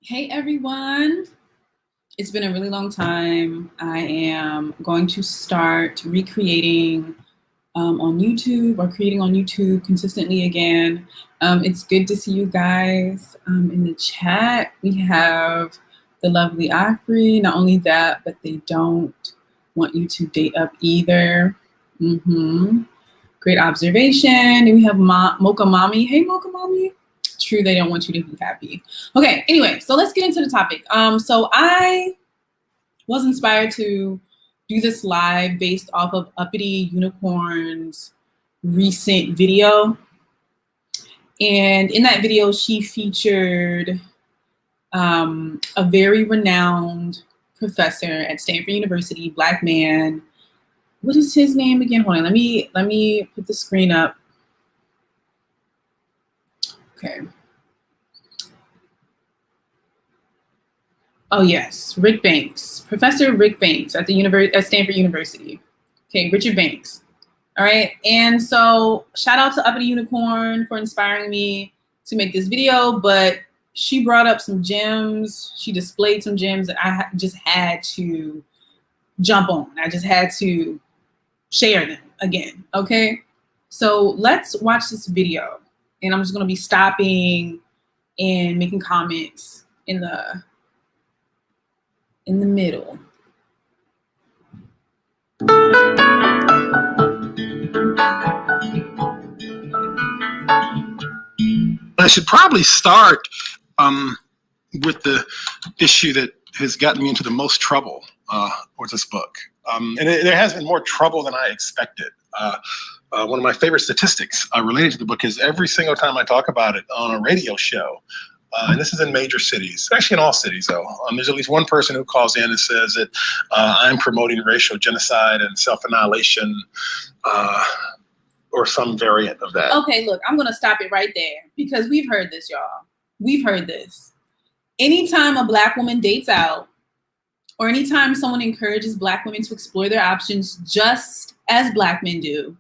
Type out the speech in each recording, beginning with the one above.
Hey everyone, it's been a really long time. I am going to start recreating on YouTube or creating on YouTube consistently again. It's good to see you guys in the chat. We have the lovely Afri. Not only that, but they don't want you to date up either. Great observation. And we have Mocha Mommy. Hey Mocha Mommy. True, they don't want you to be happy. Okay, anyway, so let's get into the topic. So I was inspired to do this live based off of Uppity Unicorn's recent video. And in that video, she featured a very renowned professor at Stanford University, Black man. What is his name again? Hold on, let me put the screen up. Okay. Oh yes, Rick Banks, Professor Rick Banks at Stanford University. Okay, Richard Banks. All right, and so shout out to Uppity Unicorn for inspiring me to make this video, but she brought up some gems. She displayed some gems that I just had to jump on. I just had to share them again, okay? So let's watch this video, and I'm just gonna be stopping and making comments in the middle. I should probably start with the issue that has gotten me into the most trouble with this book. And there has been more trouble than I expected. One of my favorite statistics related to the book is every single time I talk about it on a radio show, and this is in major cities, actually in all cities though, there's at least one person who calls in and says that I'm promoting racial genocide and self-annihilation or some variant of that. Okay, look, I'm gonna stop it right there because we've heard this, y'all. We've heard this. Anytime a Black woman dates out, or anytime someone encourages Black women to explore their options just as Black men do,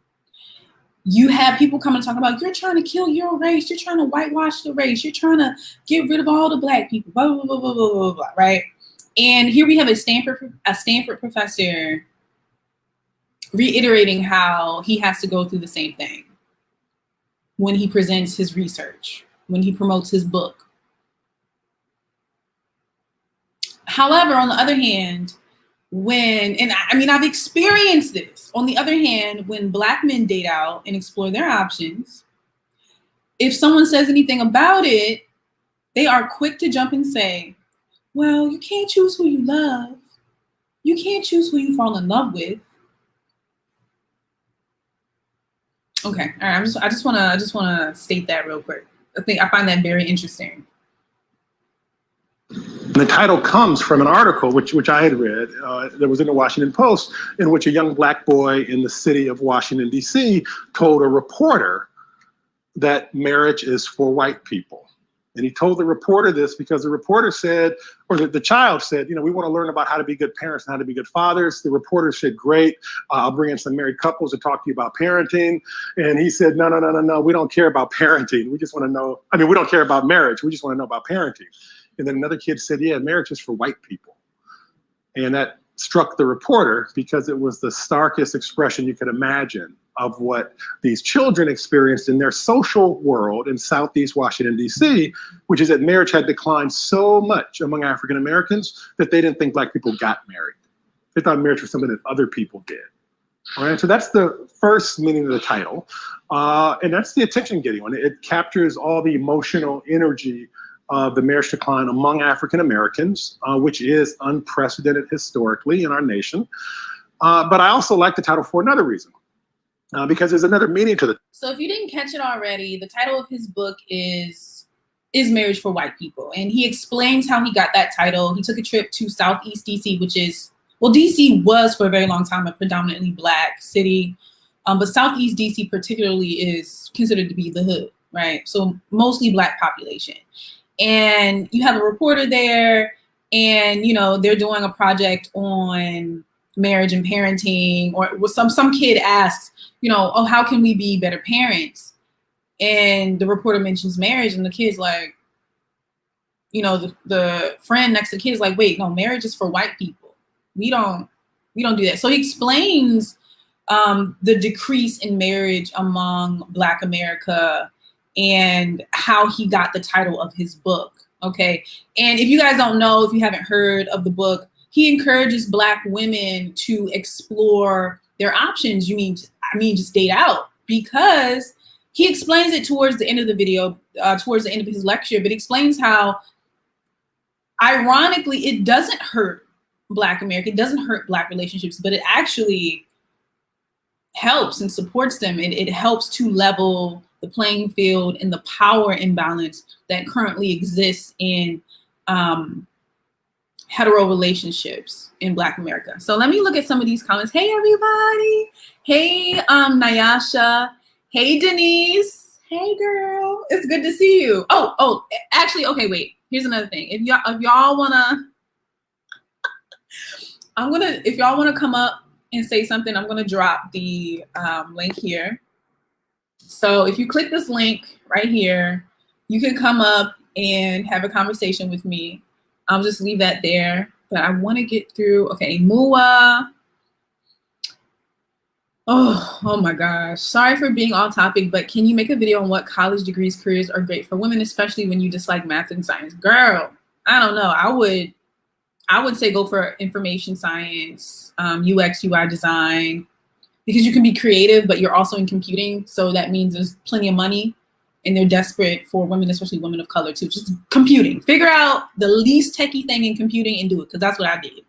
you have people come and talk about, you're trying to kill your race, you're trying to whitewash the race, you're trying to get rid of all the Black people, blah, blah, blah, blah, blah, blah, blah, right? And here we have a Stanford professor reiterating how he has to go through the same thing when he presents his research, when he promotes his book. However, on the other hand, I've experienced this. On the other hand, when Black men date out and explore their options, if someone says anything about it, they are quick to jump and say, well, you can't choose who you love. You can't choose who you fall in love with. Okay, all right. I just want to state that real quick. I find that very interesting. The title comes from an article which I had read that was in the Washington Post, in which a young Black boy in the city of Washington, D.C. told a reporter that marriage is for white people. And he told the reporter this because the reporter said, or the child said, we want to learn about how to be good parents and how to be good fathers. The reporter said, great, I'll bring in some married couples to talk to you about parenting. And he said, no, we don't care about parenting. We just want to know, we don't care about marriage. We just want to know about parenting. And then another kid said, yeah, marriage is for white people. And that struck the reporter because it was the starkest expression you could imagine of what these children experienced in their social world in Southeast Washington, D.C., which is that marriage had declined so much among African Americans that they didn't think Black people got married. They thought marriage was something that other people did. All right, so that's the first meaning of the title. And that's the attention-getting one. It captures all the emotional energy of the marriage decline among African Americans, which is unprecedented historically in our nation. But I also like the title for another reason. Because there's another meaning to the. So if you didn't catch it already, the title of his book is Marriage for White People. And he explains how he got that title. He took a trip to Southeast DC, which is, well, DC was for a very long time a predominantly Black city. But Southeast DC particularly is considered to be the hood, right? So mostly Black population. And you have a reporter there and, they're doing a project on marriage and parenting, or some kid asks, oh, how can we be better parents? And the reporter mentions marriage, and the kid's like, you know, the friend next to the kid is like, wait, no, marriage is for white people. We don't do that. So he explains the decrease in marriage among Black America and how he got the title of his book. Okay. And if you guys don't know, if you haven't heard of the book, he encourages Black women to explore their options. Just date out, because he explains it towards the end of the video, towards the end of his lecture, but he explains how, ironically, it doesn't hurt Black America, it doesn't hurt Black relationships, but it actually helps and supports them. It helps to level the playing field and the power imbalance that currently exists in hetero relationships in Black America. So let me look at some of these comments. Hey, everybody. Hey, Nyasha. Hey, Denise. Hey, girl. It's good to see you. Oh, actually, okay, wait. Here's another thing. If y'all wanna, if y'all wanna come up and say something, I'm gonna drop the link here. So if you click this link right here, you can come up and have a conversation with me. I'll just leave that there, but I want to get through. Okay, Mua. Oh my gosh. Sorry for being off topic, but can you make a video on what college degrees careers are great for women, especially when you dislike math and science? Girl, I don't know. I would say go for information science, UX, UI design, because you can be creative, but you're also in computing. So that means there's plenty of money, and they're desperate for women, especially women of color too. Just computing. Figure out the least techie thing in computing and do it, because that's what I did.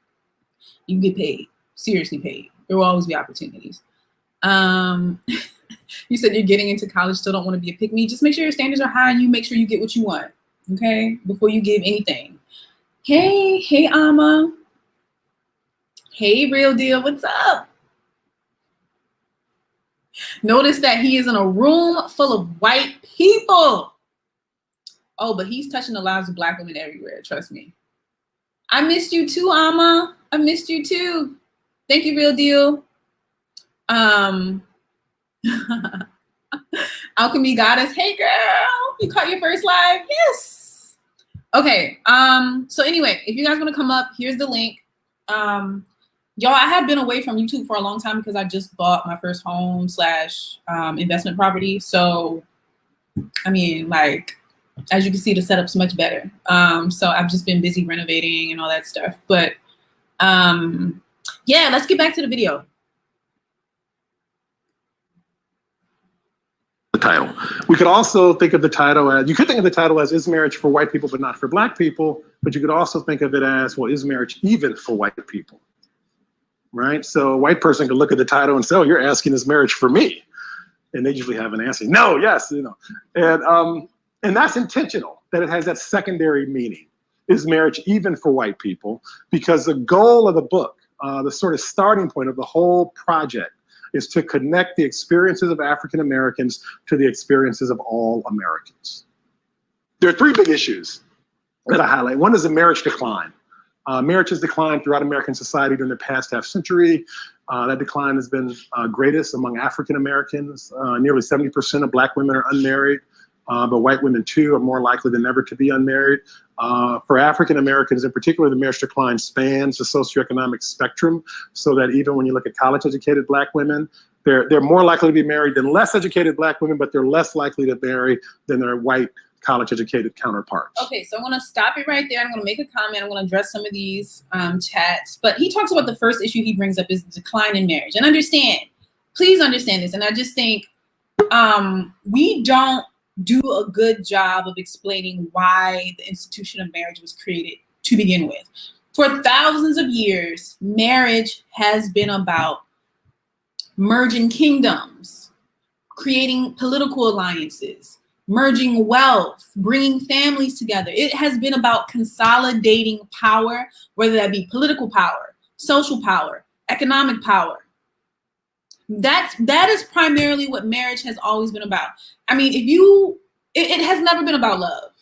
You can get paid, seriously paid. There will always be opportunities. You said you're getting into college, still don't want to be a pick-me. Just make sure your standards are high and you make sure you get what you want, okay? Before you give anything. Hey, Ama. Hey, Real Deal, what's up? Notice that he is in a room full of white people. Oh, but he's touching the lives of Black women everywhere, trust me. I missed you too, Ama. I missed you too. Thank you, Real Deal. Alchemy Goddess, hey girl, you caught your first live? Yes. Okay, so anyway, if you guys want to come up, here's the link. Y'all, I have been away from YouTube for a long time because I just bought my first home / investment property. So, I mean, like, as you can see, the setup's much better. So I've just been busy renovating and all that stuff. But yeah, let's get back to the video. The title. We could also think of the title as, you could think of the title as, is marriage for white people but not for Black people? But you could also think of it as, well, is marriage even for white people? Right? So a white person could look at the title and say, oh, you're asking, is marriage for me? And they usually have an answer. No, yes, you know. And that's intentional, that it has that secondary meaning. Is marriage even for white people? Because the goal of the book, the sort of starting point of the whole project, is to connect the experiences of African Americans to the experiences of all Americans. There are three big issues that I highlight. One is the marriage decline. Marriage has declined throughout American society during the past half century. That decline has been greatest among African Americans. Nearly 70% of Black women are unmarried, but white women too are more likely than ever to be unmarried. For African Americans in particular, the marriage decline spans the socioeconomic spectrum, so that even when you look at college-educated Black women, they're more likely to be married than less educated Black women, but they're less likely to marry than their white college-educated counterparts. Okay, so I'm gonna stop it right there. I'm gonna make a comment. I'm gonna address some of these chats. But he talks about the first issue he brings up is the decline in marriage. And understand, please understand this. And I just think we don't do a good job of explaining why the institution of marriage was created to begin with. For thousands of years, marriage has been about merging kingdoms, creating political alliances, merging wealth, bringing families together. It has been about consolidating power, whether that be political power, social power, economic power. That is primarily what marriage has always been about. I mean, it has never been about love,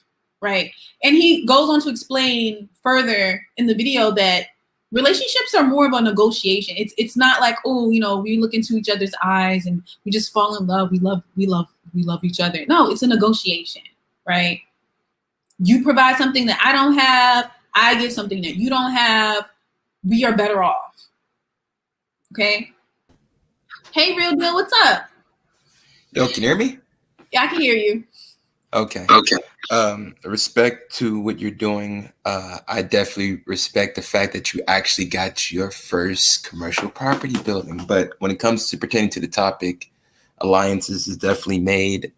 right? And he goes on to explain further in the video that relationships are more of a negotiation. It's not like, oh, you know, we look into each other's eyes and we just fall in love. We love each other. No, it's a negotiation, right? You provide something that I don't have. I give something that you don't have. We are better off. Okay. Hey, Real Deal, what's up? Yo, can you hear me? Yeah, I can hear you. Okay. Okay. Respect to what you're doing. I definitely respect the fact that you actually got your first commercial property building. But when it comes to pertaining to the topic, alliances is definitely made.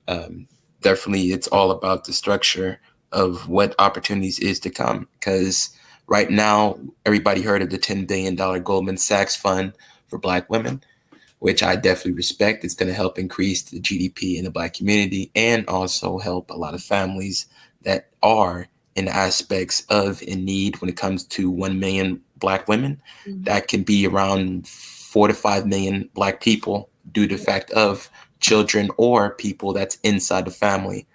Definitely, it's all about the structure of what opportunities is to come. Because right now, everybody heard of the $10 billion Goldman Sachs fund for Black women, which I definitely respect. It's going to help increase the GDP in the Black community and also help a lot of families that are in aspects of in need when it comes to 1 million Black women. Mhm. That can be around 4 to 5 million Black people due to the fact of children or people that's inside the family.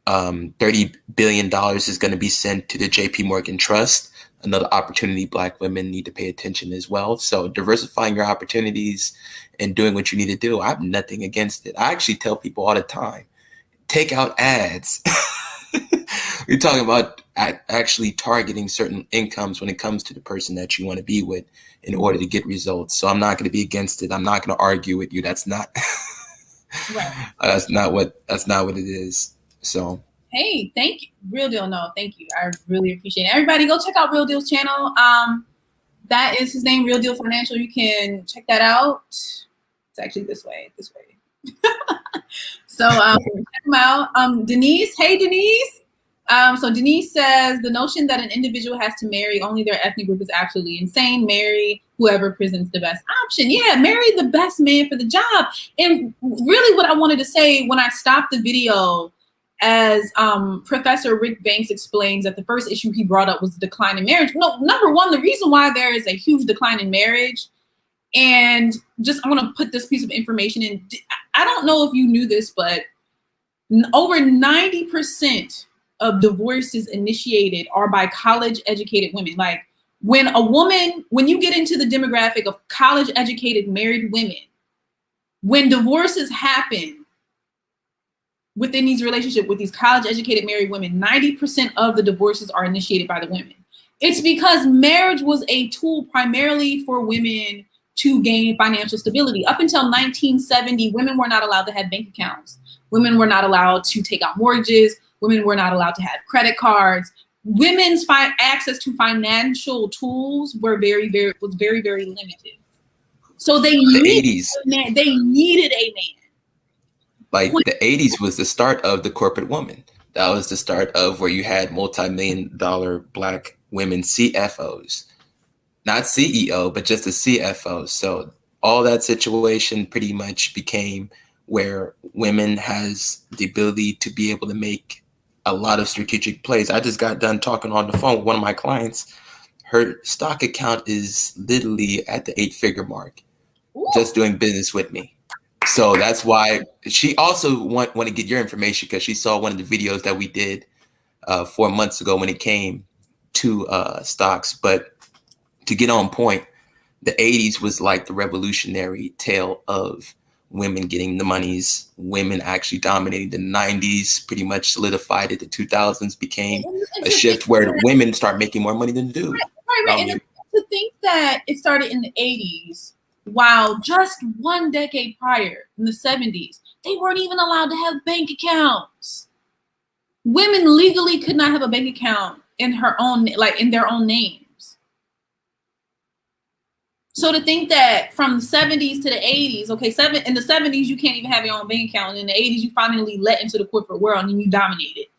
$30 billion is going to be sent to the JP Morgan Trust, another opportunity Black women need to pay attention as well. So diversifying your opportunities and doing what you need to do, I have nothing against it. I actually tell people all the time, take out ads. We're talking about actually targeting certain incomes when it comes to the person that you want to be with in order to get results. So I'm not going to be against it. I'm not going to argue with you. That's not Right. that's not what it is. So Hey, thank you. Real Deal, no, thank you. I really appreciate it. Everybody go check out Real Deal's channel. That is his name, Real Deal Financial. You can check that out. It's actually this way. So check them out. Denise, hey Denise. So Denise says the notion that an individual has to marry only their ethnic group is absolutely insane. Marry whoever presents the best option. Yeah, marry the best man for the job. And really what I wanted to say when I stopped the video, as Professor Rick Banks explains that the first issue he brought up was the decline in marriage. No, number one, the reason why there is a huge decline in marriage, and just I want to put this piece of information in. I don't know if you knew this, but over 90% of divorces initiated are by college educated women. Like when you get into the demographic of college educated married women, when divorces happen within these relationships with these college educated married women, 90% of the divorces are initiated by the women. It's because marriage was a tool primarily for women to gain financial stability. Up until 1970, women were not allowed to have bank accounts. Women were not allowed to take out mortgages. Women were not allowed to have credit cards. Women's access to financial tools was very, very limited. So they needed a man. like the 80s was the start of the corporate woman. That was the start of where you had multi-million-dollar Black women CFOs, not CEO, but just a CFO. So all that situation pretty much became where women has the ability to be able to make a lot of strategic plays. I just got done talking on the phone with one of my clients. Her stock account is literally at the 8-figure mark, just doing business with me. So that's why she also want to get your information, because she saw one of the videos that we did 4 months ago when it came to stocks. But to get on point, the 80s was like the revolutionary tale of women getting the monies, women actually dominating. The 90s pretty much solidified it. The 2000s became a shift where women start making more money than the dude. Right. And to think that it started in the 80s, while just one decade prior, in the 70s, they weren't even allowed to have bank accounts. Women legally could not have a bank account in their own names. So to think that from the 70s to the 80s, in the 70s, you can't even have your own bank account. And in the 80s, you finally let into the corporate world and you dominate it.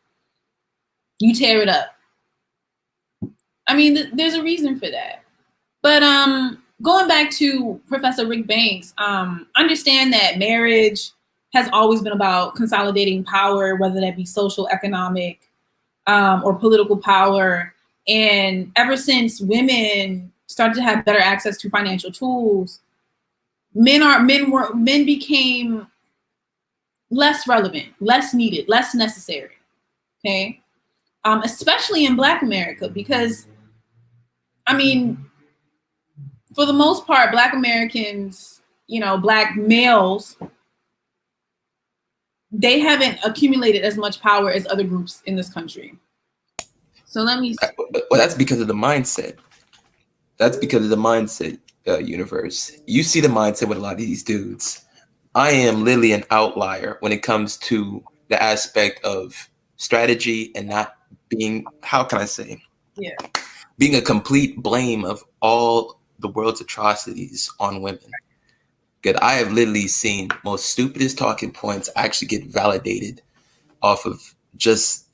You tear it up. I mean, there's a reason for that. But going back to Professor Rick Banks, understand that marriage has always been about consolidating power, whether that be social, economic, or political power. And ever since women started to have better access to financial tools, men became less relevant, less needed, less necessary. Okay, especially in Black America, because I mean, for the most part, Black Americans, Black males, they haven't accumulated as much power as other groups in this country. So let me. Well, that's because of the mindset. That's because of the mindset, universe. You see the mindset with a lot of these dudes. I am literally an outlier when it comes to the aspect of strategy and not being, how can I say, Yeah. being a complete blame of all the world's atrocities on women. Because I have literally seen most stupidest talking points actually get validated off of just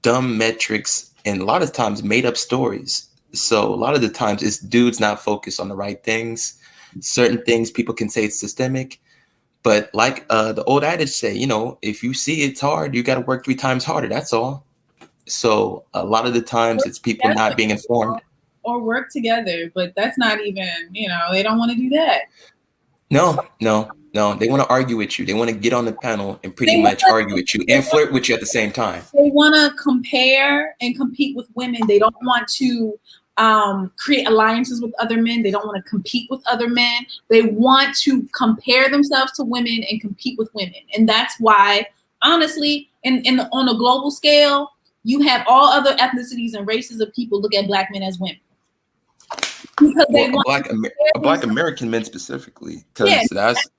dumb metrics and a lot of times made up stories. So a lot of the times it's dudes not focused on the right things. Certain things people can say it's systemic, but like the old adage say, you know, if you see it's hard, you got to work 3 times harder. That's all. So a lot of the times it's people not being informed. Or work together, but that's not even, you know, they don't want to do that. No. They want to argue with you. They want to get on the panel and pretty much argue with you and flirt with you at the same time. They want to compare and compete with women. They don't want to create alliances with other men. They don't want to compete with other men. They want to compare themselves to women and compete with women. And that's why, honestly, on a global scale, you have all other ethnicities and races of people look at Black men as women. Because they want a black American men specifically, because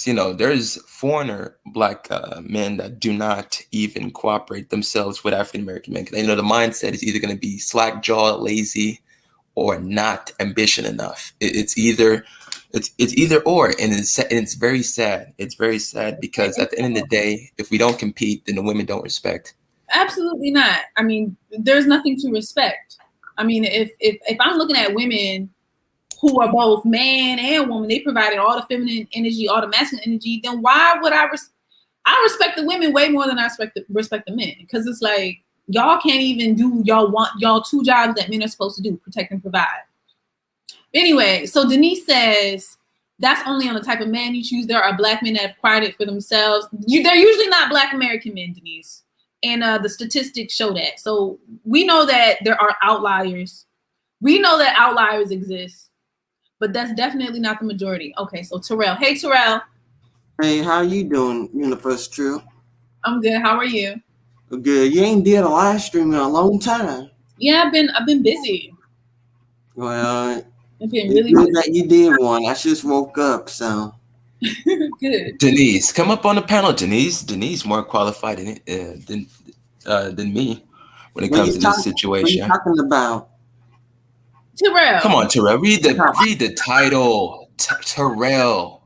you know there's foreigner Black men that do not even cooperate themselves with African American men. Because they know the mindset is either going to be slack jaw, lazy, or not ambition enough. It's either or, and it's very sad. It's very sad because at the end of the day, if we don't compete, then the women don't respect. Absolutely not. I mean, there's nothing to respect. I mean, if I'm looking at women who are both man and woman, they provided all the feminine energy, all the masculine energy, then why would I respect the women way more than I respect the men? Because it's like, y'all can't even do y'all 2 jobs that men are supposed to do, protect and provide. Anyway, so Denise says, that's only on the type of man you choose. There are Black men that have acquired it for themselves. They're usually not Black American men, Denise. And the statistics show that. So we know that there are outliers. We know that outliers exist, but that's definitely not the majority. Okay, so Terrell. Hey, Terrell. Hey, how you doing, UniverseTrip? I'm good. How are you? Good. You ain't did a live stream in a long time. Yeah, I've been busy. Well, I've been really good that you did one. I just woke up, so. good. Denise, come up on the panel. Denise more qualified than me when it comes to this situation. What are you talking about? Terrell. Come on, Terrell. Read the title. Terrell.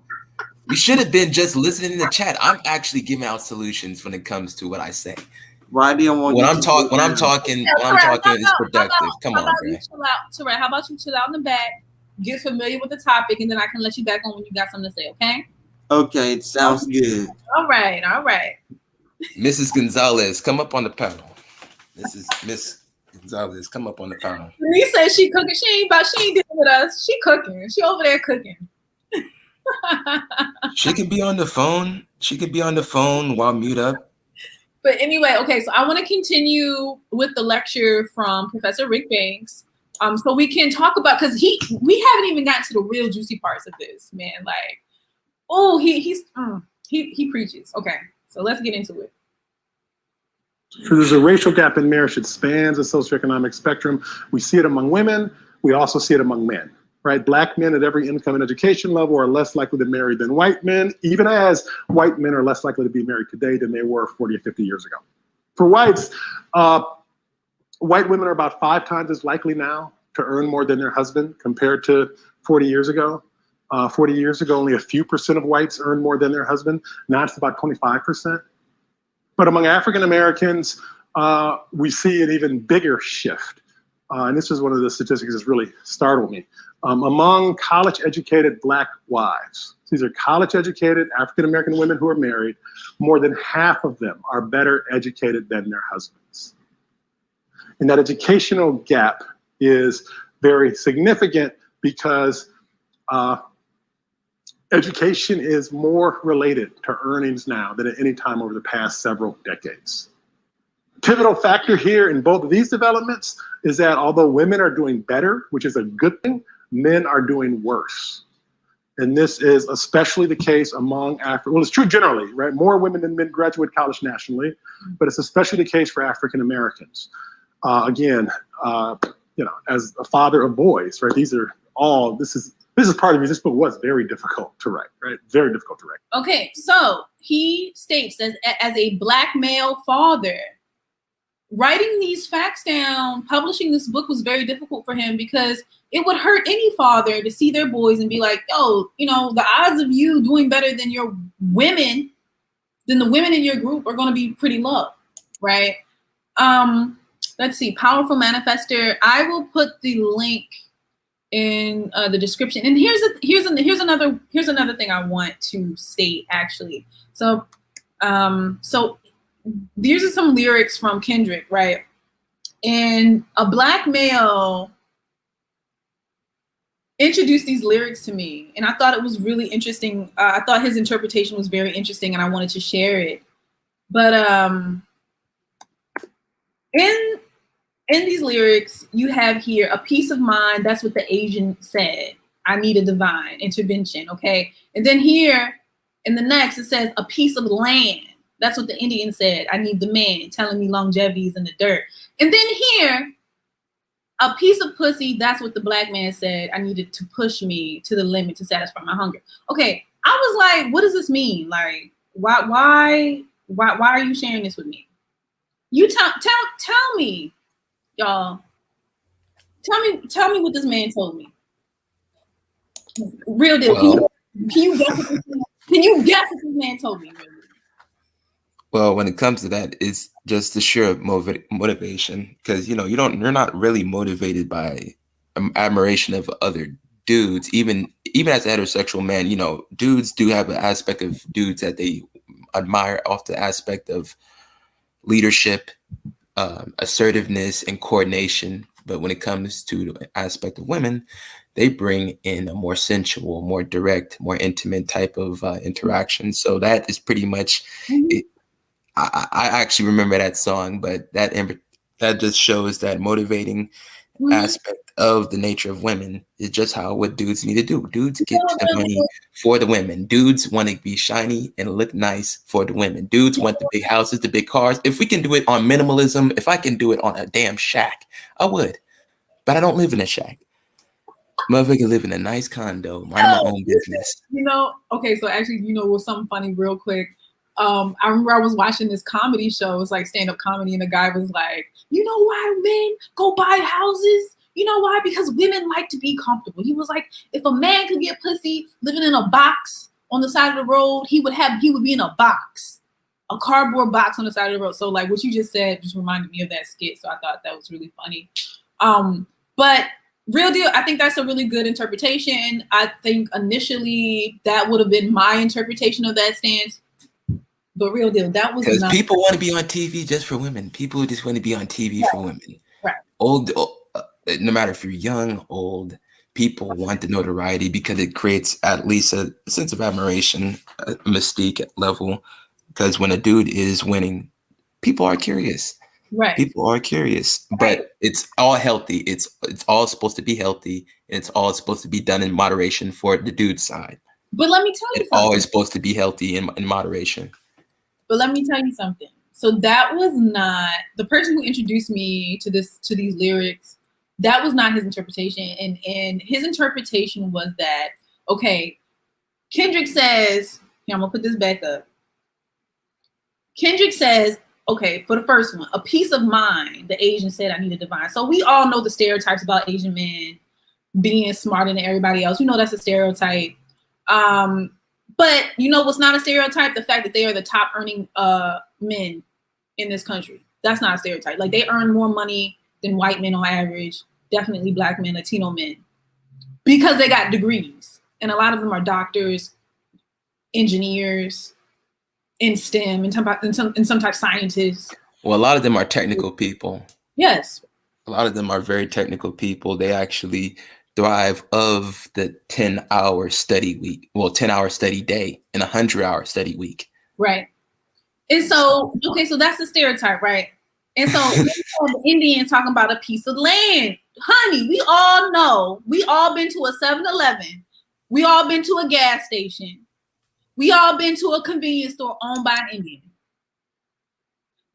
You should have been just listening in the chat. I'm actually giving out solutions when it comes to what I say. Why do you want when I'm talking is productive. Come on, bro. Terrell, how about you chill out in the back, get familiar with the topic, and then I can let you back on when you got something to say, okay? Okay, it sounds good. All right. Mrs. Gonzalez, come up on the panel. This is Miss Gonzalez, come up on the panel. Denise says she cooking. She ain't dealing with us. She cooking. She over there cooking. She could be on the phone. She could be on the phone while mute up. But anyway, okay, so I want to continue with the lecture from Professor Rick Banks. So we can talk about, because we haven't even gotten to the real juicy parts of this, man. Like, oh, he preaches. Okay, so let's get into it. So there's a racial gap in marriage that spans the socioeconomic spectrum. We see it among women. We also see it among men, right? Black men at every income and education level are less likely to marry than white men, even as white men are less likely to be married today than they were 40 or 50 years ago. For whites, white women are about 5 times as likely now to earn more than their husband compared to 40 years ago. 40 years ago, only a few % of whites earned more than their husband. Now it's about 25%. But among African Americans, we see an even bigger shift. And this is one of the statistics that's really startled me. Among college-educated Black wives, these are college-educated African American women who are married, more than half of them are better educated than their husbands. And that educational gap is very significant because education is more related to earnings now than at any time over the past several decades. Pivotal factor here in both of these developments is that although women are doing better, which is a good thing, men are doing worse. And this is especially the case among well, it's true generally, right? More women than men graduate college nationally, but it's especially the case for African Americans. Again, as a father of boys, right? These are all, this is part of it. This book was very difficult to write, right? Very difficult to write. Okay, so he states that as a Black male father, writing these facts down, publishing this book was very difficult for him because it would hurt any father to see their boys and be like, yo, the odds of you doing better than your women, than the women in your group are going to be pretty low, right? Let's see, Powerful Manifesto. I will put the link in the description. And here's another thing I want to state actually. So these are some lyrics from Kendrick, right? And a Black male introduced these lyrics to me, and I thought it was really interesting. I thought his interpretation was very interesting, and I wanted to share it. But in these lyrics, you have here a peace of mind. That's what the Asian said. I need a divine intervention. Okay, and then here in the next it says a piece of land. That's what the Indian said. I need the man telling me longevity is in the dirt. And then here, a piece of pussy. That's what the Black man said. I needed to push me to the limit to satisfy my hunger. Okay, I was like, what does this mean? Like, why are you sharing this with me? You tell me, y'all. Tell me what this man told me. Real deal. Well, Can you guess what this man told me? Well, when it comes to that, it's just the sheer motivation, because you're not really motivated by admiration of other dudes. Even as a heterosexual man, dudes do have an aspect of dudes that they admire off the aspect of leadership, assertiveness, and coordination. But when it comes to the aspect of women, they bring in a more sensual, more direct, more intimate type of interaction. So that is pretty much it. I actually remember that song, but that just shows that motivating aspect of the nature of women is just what dudes need to do. Dudes get the money for the women. Dudes want to be shiny and look nice for the women. Dudes want the big houses, the big cars. If we can do it on minimalism, if I can do it on a damn shack, I would. But I don't live in a shack. Motherfucker live in a nice condo, minding my own business. Okay, so actually, what's something funny real quick? I remember I was watching this comedy show. It was like stand-up comedy, and the guy was like, you know why men go buy houses? You know why? Because women like to be comfortable. He was like, if a man could get pussy living in a box on the side of the road, he would be in a box, a cardboard box on the side of the road. So like what you just said just reminded me of that skit. So I thought that was really funny. But real deal, I think that's a really good interpretation. I think initially that would have been my interpretation of that stance. But real deal, that was because people want to be on TV just for women. People just want to be on TV for women. Right. Old, no matter if you're young, old, people want the notoriety because it creates at least a sense of admiration, a mystique level. Because when a dude is winning, people are curious. Right. People are curious, but it's all healthy. It's all supposed to be healthy, and it's all supposed to be done in moderation for the dude's side. But let me tell you something. It's always supposed to be healthy in moderation. But let me tell you something. So that was not the person who introduced me to these lyrics. That was not his interpretation. And his interpretation was that, okay, Kendrick says, here, I'm gonna put this back up. Kendrick says, okay, for the first one, a peace of mind. The Asian said, I need a divine. So we all know the stereotypes about Asian men being smarter than everybody else. That's a stereotype. But what's not a stereotype? The fact that they are the top earning men in this country. That's not a stereotype. Like they earn more money than white men on average, definitely Black men, Latino men, because they got degrees. And a lot of them are doctors, engineers, in STEM, and some type scientists. Well, a lot of them are technical people. Yes. A lot of them are very technical people. They actually thrive of the 10-hour study week, 10-hour study day and 100-hour study week. Right. And so, okay, so that's the stereotype, right? And so the Indian talking about a piece of land. Honey, we all know, we all been to a 7-Eleven We all been to a gas station. We all been to a convenience store owned by an Indian.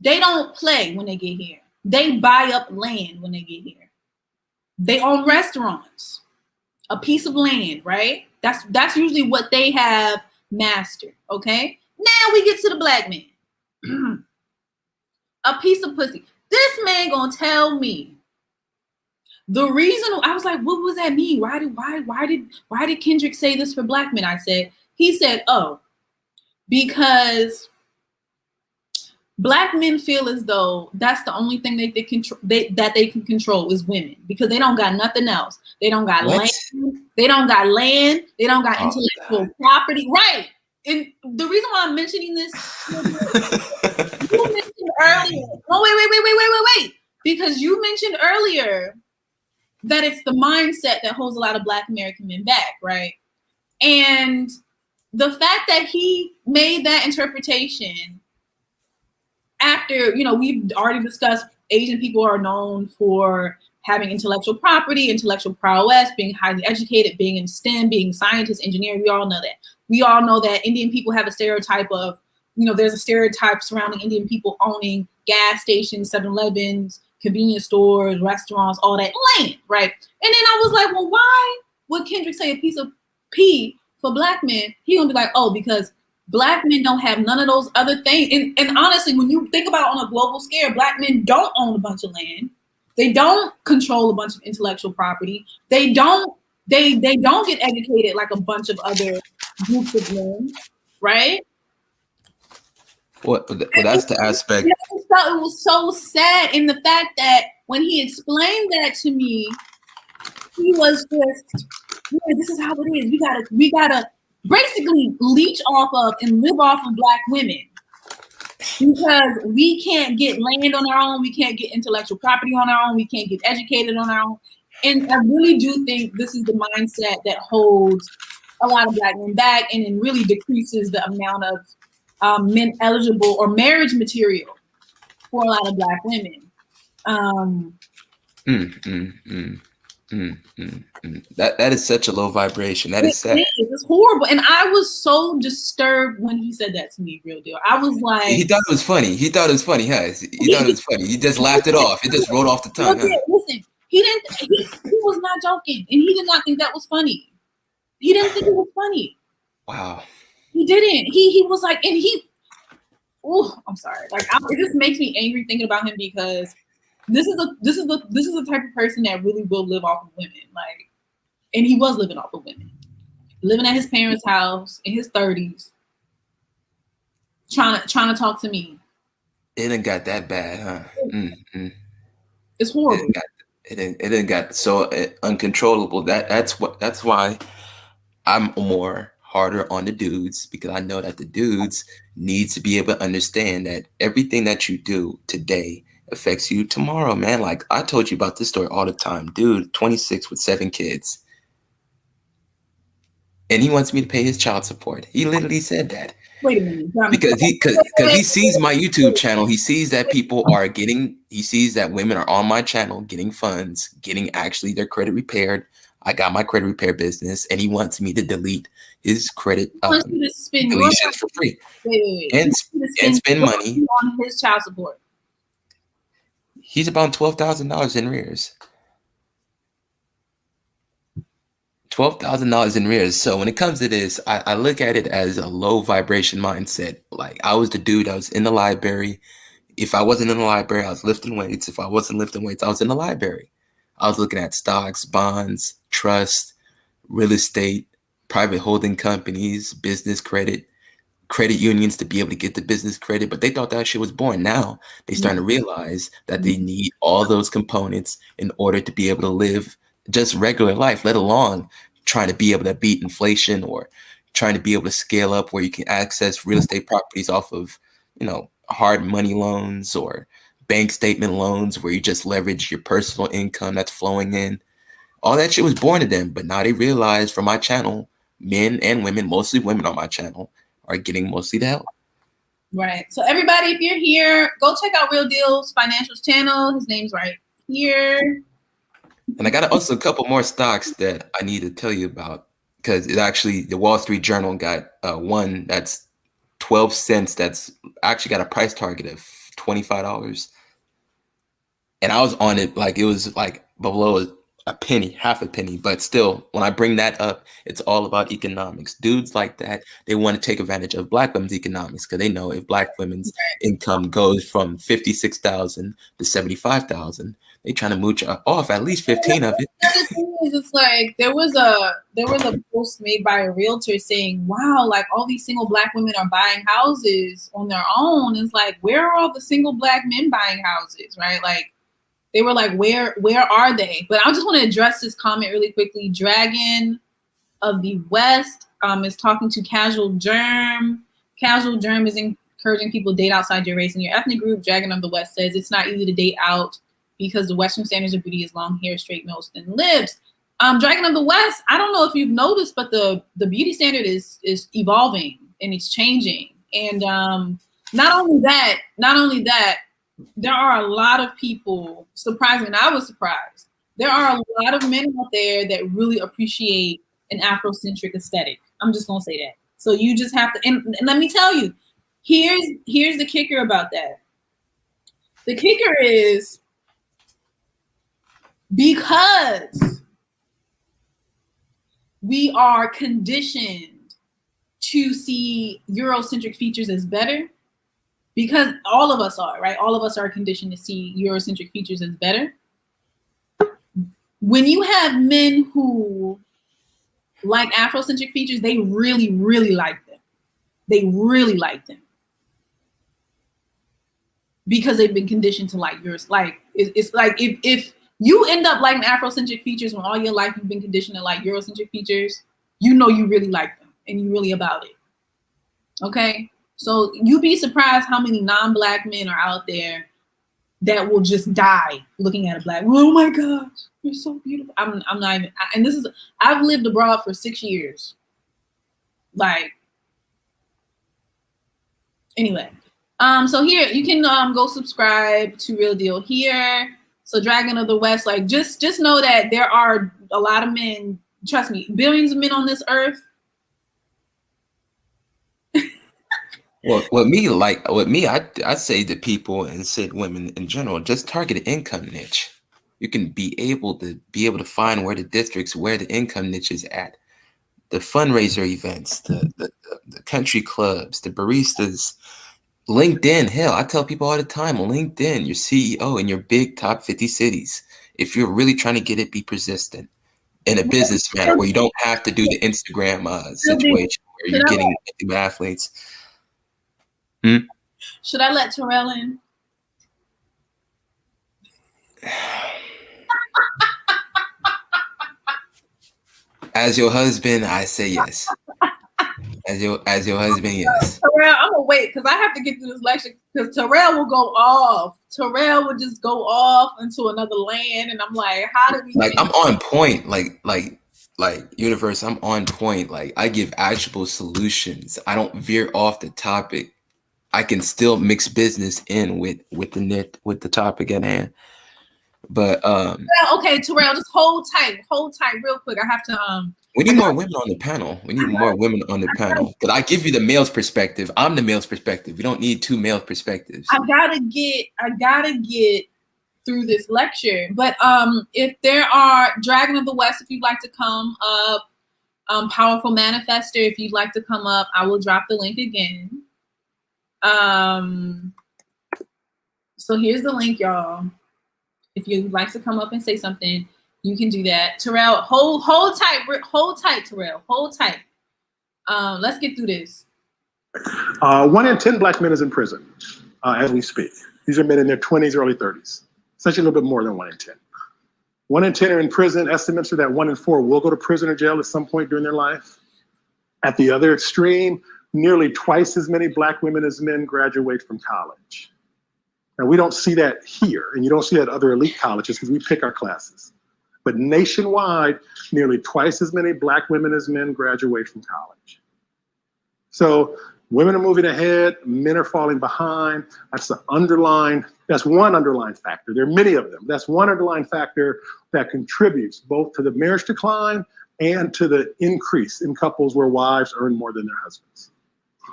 They don't play when they get here. They buy up land when they get here. They own restaurants, a piece of land, right? That's usually what they have mastered, okay? Now we get to the black man. A piece of pussy. This man gonna tell me the reason. I was like, what was that mean? Why did Kendrick say this for black men? He said, oh, because black men feel as though that's the only thing that they can control is women, because they don't got nothing else. They don't got land. They don't got land. They don't got intellectual property. Right. And the reason why I'm mentioning this, you mentioned earlier. Oh, wait. Because you mentioned earlier that it's the mindset that holds a lot of Black American men back, right? And the fact that he made that interpretation after, we've already discussed Asian people are known for having intellectual property, intellectual prowess, being highly educated, being in STEM, being scientists, engineering. We all know that. We all know that Indian people have a stereotype of, there's a stereotype surrounding Indian people owning gas stations, 7-Elevens, convenience stores, restaurants, all that land, right? And then I was like, well, why would Kendrick say a piece of pee for black men? He gonna be like, oh, because black men don't have none of those other things. And honestly, when you think about it on a global scale, black men don't own a bunch of land. They don't control a bunch of intellectual property. They don't get educated like a bunch of other groups of men, right? Well, that's the aspect. It was so sad in the fact that when he explained that to me, he was just, this is how it is. We gotta basically leech off of and live off of black women, because we can't get land on our own. We can't get intellectual property on our own. We can't get educated on our own. And I really do think this is the mindset that holds a lot of black men back, and it really decreases the amount of men eligible or marriage material for a lot of black women. That is such a low vibration. That is sad. It's horrible. And I was so disturbed when he said that to me, real deal. I was like, he thought it was funny. Huh? He thought it was funny. He just laughed it off. It just rolled off the tongue. Huh? Listen, he was not joking, and he did not think that was funny. He didn't think it was funny. Wow. He didn't. He was like, and I'm sorry. Like, it just makes me angry thinking about him, because this is the type of person that really will live off of women. Like, and he was living off of women, living at his parents' house in his 30s, trying to talk to me. It didn't got that bad, huh? It's horrible. It didn't got so uncontrollable. That's why I'm more harder on the dudes, because I know that the dudes need to be able to understand that everything that you do today affects you tomorrow, man. Like, I told you about this story all the time. Dude, 26 with 7 kids. And he wants me to pay his child support. He literally said that. Wait a minute. Because he sees my YouTube channel. He sees that he sees that women are on my channel getting funds, getting actually their credit repaired. I got my credit repair business, and he wants me to delete his credit deletions for free. Wait. And spend money on his child support. He's about $12,000 in arrears. $12,000 in arrears. So when it comes to this, I look at it as a low vibration mindset. Like, I was the dude, I was in the library. If I wasn't in the library, I was lifting weights. If I wasn't lifting weights, I was in the library. I was looking at stocks, bonds, trust, real estate, private holding companies, business credit unions to be able to get the business credit. But they thought that shit was boring. Now they starting to realize that they need all those components in order to be able to live just regular life, let alone trying to be able to beat inflation or trying to be able to scale up where you can access real estate properties off of, hard money loans or bank statement loans where you just leverage your personal income that's flowing in. All that shit was boring to them. But now they realize from my channel, men and women, mostly women on my channel, are getting mostly the help. Right. So everybody, if you're here, go check out Real Deal's Financials channel. His name's right here. And I got also a couple more stocks that I need to tell you about, because it actually, the Wall Street Journal got one that's 12 cents. That's actually got a price target of $25. And I was on it like it was like below a penny, half a penny. But still, when I bring that up, it's all about economics. Dudes like that, they want to take advantage of Black women's economics because they know if Black women's income goes from 56,000 to 75,000, they trying to mooch off at least 15 of it. The thing is, it's like there was a post made by a realtor saying, "Wow, like all these single Black women are buying houses on their own." It's like, where are all the single Black men buying houses, right? Like they were like, where are they? But I just want to address this comment really quickly. Dragon of the West is talking to Casual Germ. Casual Germ is encouraging people to date outside your race and your ethnic group. Dragon of the West says it's not easy to date out because the Western standards of beauty is long hair, straight nose, thin lips. Dragon of the West, I don't know if you've noticed, but the beauty standard is evolving and it's changing. And not only that, there are a lot of people, surprising, and I was surprised, there are a lot of men out there that really appreciate an Afrocentric aesthetic. I'm just gonna say that. So you just have to, and let me tell you, here's the kicker about that. The kicker is, because we are conditioned to see Eurocentric features as better, because all of us are, right? All of us are conditioned to see Eurocentric features as better. When you have men who like Afrocentric features, they really, really like them. They really like them. Because they've been conditioned to like yours. Like, it's like if you end up liking Afrocentric features when all your life you've been conditioned to like Eurocentric features, you know you really like them and you really about it. Okay? So you'd be surprised how many non-Black men are out there that will just die looking at a Black. Oh my gosh, you're so beautiful. I'm not even, and this is, I've lived abroad for 6 years. Like, anyway. So here, you can go subscribe to Real Deal here. So Dragon of the West, like just know that there are a lot of men, trust me, billions of men on this earth. Well, I say to people and said women in general, just target an income niche. You can be able to find where the income niche is at. The fundraiser events, the country clubs, the baristas, LinkedIn. Hell, I tell people all the time, LinkedIn, your CEO in your big top 50 cities. If you're really trying to get it, be persistent in a business manner where you don't have to do the Instagram situation where you're getting athletes. Should I let Terrell in? As your husband, I say yes. As your husband, yes. Terrell, I'm gonna wait because I have to get through this lecture because Terrell will go off. Terrell would just go off into another land, and I'm like, how do we? Like, I'm on point. Like Universe, I'm on point. Like, I give actionable solutions. I don't veer off the topic. I can still mix business in with the topic at hand. But okay, Terrell, just hold tight real quick. I have to we need more women on the panel. Because I give you the male's perspective. I'm the male's perspective. We don't need two male perspectives. I gotta get through this lecture. But if there are Dragon of the West, if you'd like to come up, Powerful Manifesto, if you'd like to come up, I will drop the link again. So here's the link, y'all. If you'd like to come up and say something, you can do that. Terrell, hold tight, Terrell, hold tight. Let's get through this. 1 in 10 Black men is in prison as we speak. These are men in their 20s, early 30s. Essentially a little bit more than 1 in 10. 1 in 10 are in prison. Estimates are that 1 in 4 will go to prison or jail at some point during their life. At the other extreme, nearly twice as many Black women as men graduate from college. Now, we don't see that here, and you don't see that at other elite colleges because we pick our classes. But nationwide, nearly twice as many Black women as men graduate from college. So women are moving ahead, men are falling behind. That's one underlying factor. There are many of them. That's one underlying factor that contributes both to the marriage decline and to the increase in couples where wives earn more than their husbands.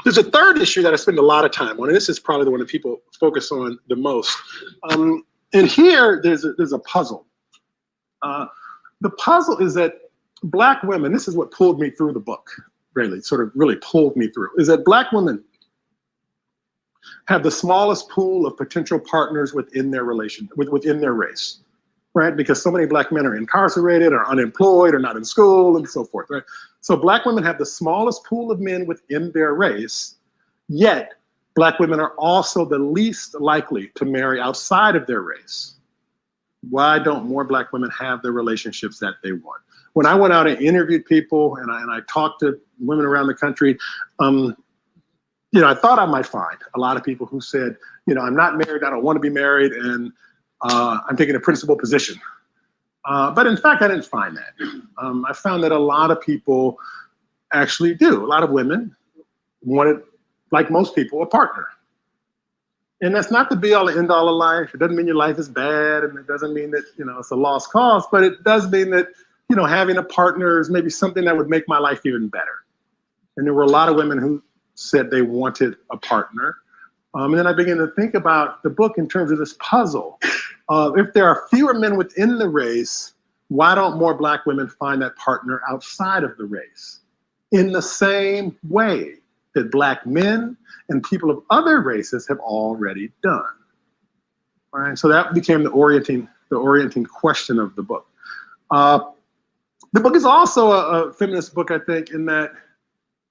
There's a third issue that I spend a lot of time on, and this is probably the one that people focus on the most. And here, there's a puzzle. The puzzle is that Black women, this is what pulled me through the book, really pulled me through, is that Black women have the smallest pool of potential partners within their within their race, right? Because so many Black men are incarcerated or unemployed or not in school and so forth, right? So Black women have the smallest pool of men within their race, yet Black women are also the least likely to marry outside of their race. Why don't more Black women have the relationships that they want? When I went out and interviewed people and I talked to women around the country, I thought I might find a lot of people who said, I'm not married, I don't want to be married, and I'm taking a principal position. But in fact, I didn't find that. I found that a lot of people actually do. A lot of women wanted, like most people, a partner. And that's not the be all and end all of life. It doesn't mean your life is bad, and it doesn't mean that, it's a lost cause, but it does mean that, having a partner is maybe something that would make my life even better. And there were a lot of women who said they wanted a partner. And then I began to think about the book in terms of this puzzle. If there are fewer men within the race, why don't more Black women find that partner outside of the race? In the same way that Black men and people of other races have already done. Right? So that became the orienting question of the book. The book is also a feminist book, I think, in that,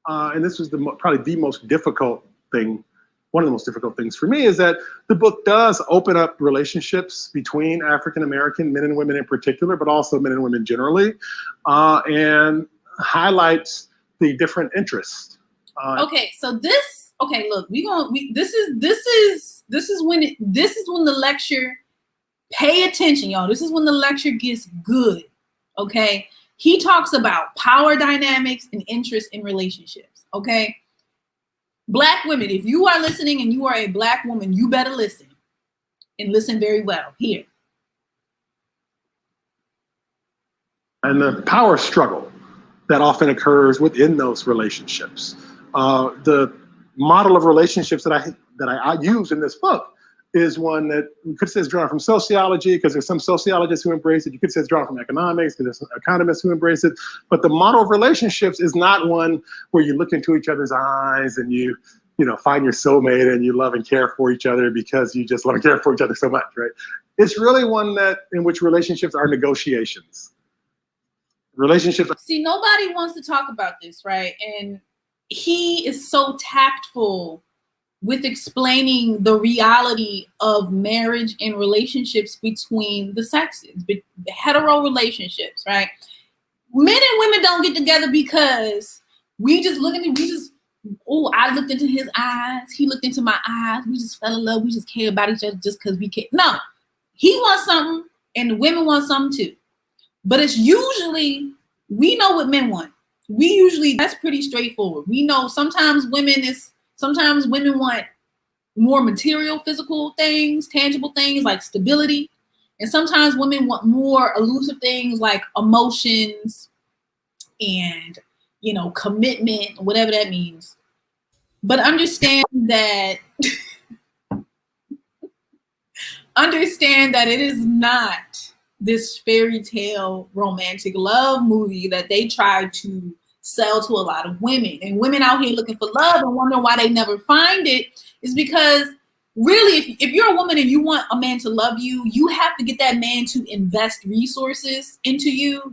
and this was probably the most difficult thing, one of the most difficult things for me, is that the book does open up relationships between African-American men and women in particular, but also men and women generally, and highlights the different interests. Look, this is when the lecture, pay attention, y'all. This is when the lecture gets good, okay? He talks about power dynamics and interest in relationships, okay? Black women, if you are listening and you are a Black woman, you better listen, and listen very well here. And the power struggle that often occurs within those relationships. The model of relationships that I use in this book is one that you could say is drawn from sociology, because there's some sociologists who embrace it. You could say it's drawn from economics, because there's some economists who embrace it. But the model of relationships is not one where you look into each other's eyes and you find your soulmate and you love and care for each other because you just love and care for each other so much, right? It's really one in which relationships are negotiations. See, nobody wants to talk about this, right? And he is so tactful with explaining the reality of marriage and relationships between the sexes, the hetero relationships, right? Men and women don't get together because I looked into his eyes, he looked into my eyes, we just fell in love, we just care about each other just because we care. No, he wants something and the women want something too. But it's usually, we know what men want. That's pretty straightforward. We know sometimes women want more material, physical things, tangible things like stability. And sometimes women want more elusive things like emotions and, commitment, whatever that means. But understand that it is not this fairy tale romantic love movie that they try to sell to a lot of women. And women out here looking for love and wondering why they never find it is because really, if you're a woman and you want a man to love you, you have to get that man to invest resources into you.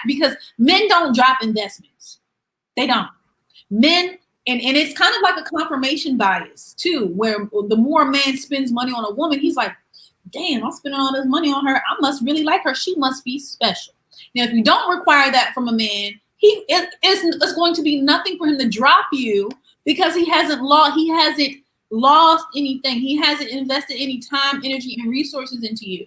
Because men don't drop investments. They don't. Men, and it's kind of like a confirmation bias too, where the more a man spends money on a woman, he's like, damn, I'm spending all this money on her. I must really like her. She must be special. Now, if you don't require that from a man, it's going to be nothing for him to drop you because he hasn't lost anything. He hasn't invested any time, energy, and resources into you.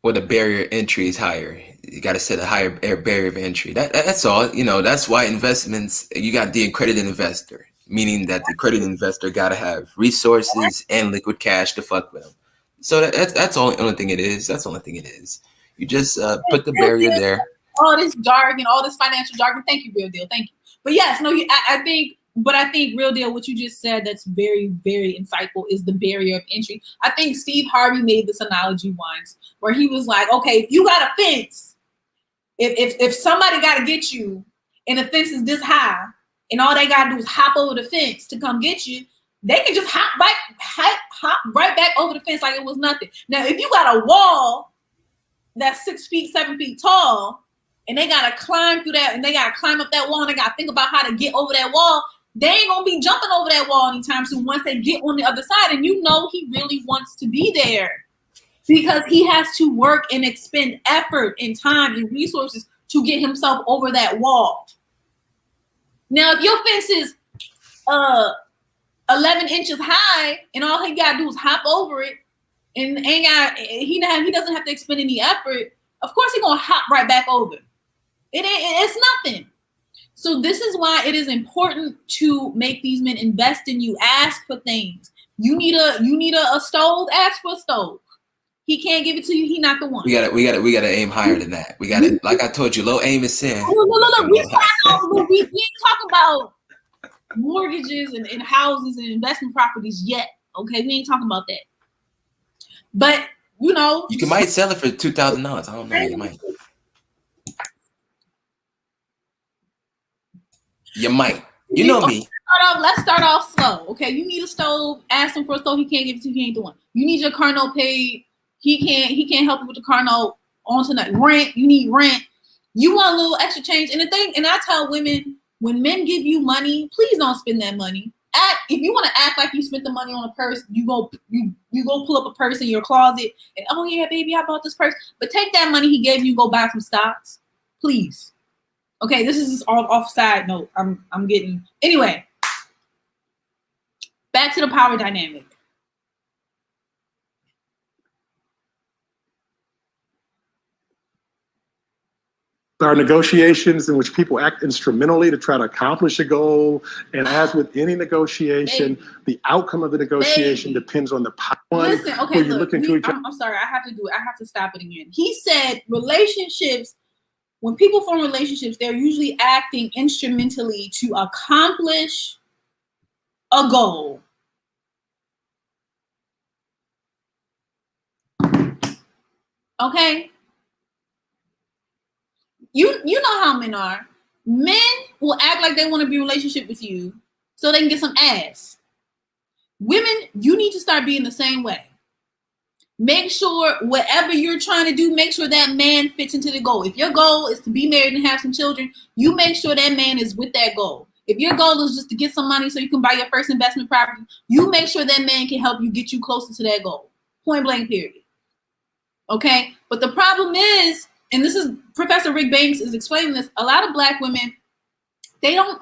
Well, the barrier entry is higher. You got to set a higher barrier of entry. That's all. That's why investments, you got the accredited investor, meaning that the accredited investor got to have resources and liquid cash to fuck with them. So that's the only thing it is. That's the only thing it is. You just put the barrier there. all this jargon, all this financial jargon. Thank you, Real Deal. Thank you. But yes, no, I think Real Deal, what you just said that's very, very insightful is the barrier of entry. I think Steve Harvey made this analogy once where he was like, okay, if you got a fence, if somebody got to get you and the fence is this high and all they got to do is hop over the fence to come get you, they can just hop right back over the fence like it was nothing. Now, if you got a wall that's 6 feet, 7 feet tall, and they gotta climb through that, and they gotta climb up that wall, and they gotta think about how to get over that wall, they ain't gonna be jumping over that wall anytime soon once they get on the other side. And you know he really wants to be there because he has to work and expend effort and time and resources to get himself over that wall. Now, if your fence is 11 inches high and all he gotta do is hop over it, and he doesn't have to expend any effort, of course he's gonna hop right back over. It's nothing. So this is why it is important to make these men invest in you. Ask for things. You need a stove, ask for a stove. He can't give it to you, he not the one. We gotta aim higher than that. We gotta, like I told you, low aim is sin. Look, we ain't talking about mortgages and houses and investment properties yet. Okay, we ain't talking about that. But you know, you might sell it for $2,000. I don't know. You might. You might. You know me. Let's start off slow. Okay, you need a stove. Ask him for a stove. He can't give it to you. He ain't the one. You need your car note paid. He can't help you with the car note on tonight. Rent. You need rent. You want a little extra change. And the thing, and I tell women, when men give you money, please don't spend that money. If you want to act like you spent the money on a purse, you go pull up a purse in your closet and, oh yeah, baby, I bought this purse. But take that money he gave you, go buy some stocks, please. Okay, this is just all off side note. I'm getting anyway. Back to the power dynamic. There are negotiations in which people act instrumentally to try to accomplish a goal. And as with any negotiation, the outcome of the negotiation depends on the power. Listen, okay, look, I'm sorry, I have to stop it again. He said relationships, when people form relationships, they're usually acting instrumentally to accomplish a goal. Okay? You know how men are. Men will act like they want to be in a relationship with you so they can get some ass. Women, you need to start being the same way. Make sure whatever you're trying to do, make sure that man fits into the goal. If your goal is to be married and have some children, you make sure that man is with that goal. If your goal is just to get some money so you can buy your first investment property, you make sure that man can help you get you closer to that goal. Point blank, period. Okay? But the problem is, and this is Professor Rick Banks is explaining this, a lot of Black women, they don't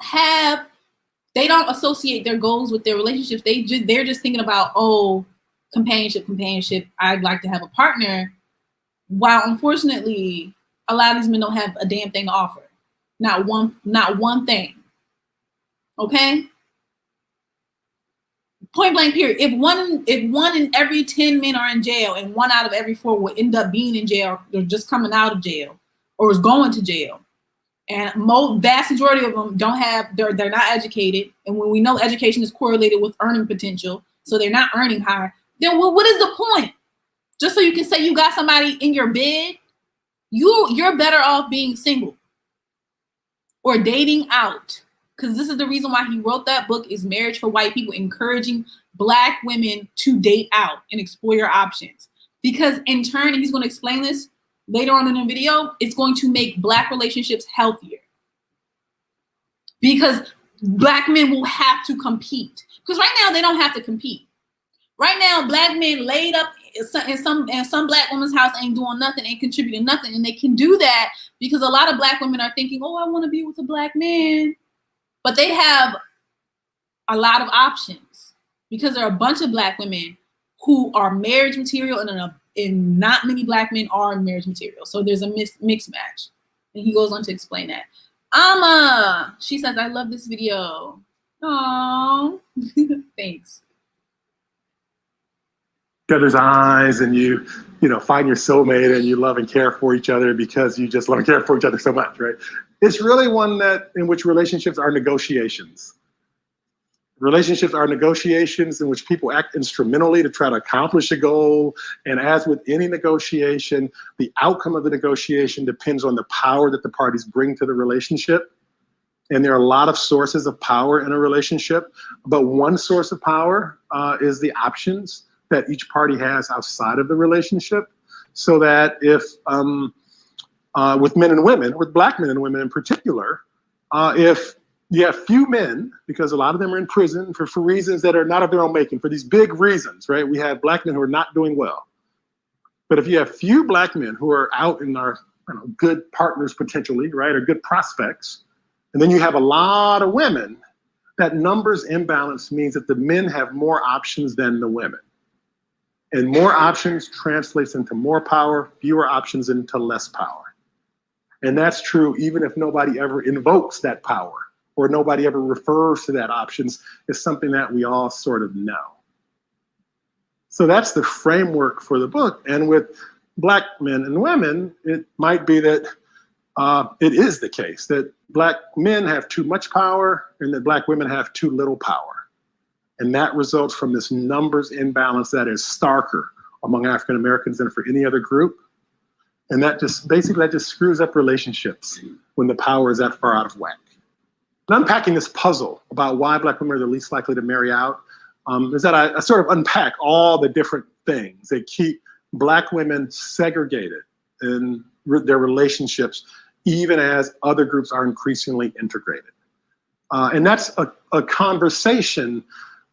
associate their goals with their relationships. They're just thinking about, oh, companionship. I'd like to have a partner. While unfortunately, a lot of these men don't have a damn thing to offer. Not one thing. Okay? Point blank period. If one in every 10 men are in jail and 1 out of every 4 will end up being in jail, they're just coming out of jail or is going to jail. And vast majority of them they're not educated. And when we know education is correlated with earning potential, so they're not earning higher, then what is the point? Just so you can say you got somebody in your bed, you're better off being single or dating out. Because this is the reason why he wrote that book, is Marriage for White People, encouraging Black women to date out and explore your options. Because in turn, and he's going to explain this later on in the video, it's going to make Black relationships healthier. Because Black men will have to compete. Because right now, they don't have to compete. Right now, Black men laid up in some Black woman's house ain't doing nothing, ain't contributing nothing. And they can do that because a lot of Black women are thinking, oh, I want to be with a Black man. But they have a lot of options because there are a bunch of Black women who are marriage material and not many Black men are marriage material. So there's a mixed match. And he goes on to explain that. She says, I love this video. Oh, thanks. each other's eyes, and you find your soulmate, and you love and care for each other because you just love and care for each other so much, right? It's really one in which relationships are negotiations. Relationships are negotiations in which people act instrumentally to try to accomplish a goal. And as with any negotiation, the outcome of the negotiation depends on the power that the parties bring to the relationship. And there are a lot of sources of power in a relationship, but one source of power is the options that each party has outside of the relationship. So that if, with men and women, with Black men and women in particular, if you have few men, because a lot of them are in prison for reasons that are not of their own making, for these big reasons, right? We have Black men who are not doing well. But if you have few Black men who are out and are good partners potentially, right, or good prospects, and then you have a lot of women, that numbers imbalance means that the men have more options than the women. And more options translates into more power, fewer options into less power. And that's true even if nobody ever invokes that power, or nobody ever refers to that options. Is something that we all sort of know. So that's the framework for the book. And with Black men and women, it might be that it is the case that Black men have too much power and that Black women have too little power. And that results from this numbers imbalance that is starker among African Americans than for any other group. And that just screws up relationships when the power is that far out of whack. And unpacking this puzzle about why Black women are the least likely to marry out is that I sort of unpack all the different things that keep Black women segregated in their relationships, even as other groups are increasingly integrated. And that's a conversation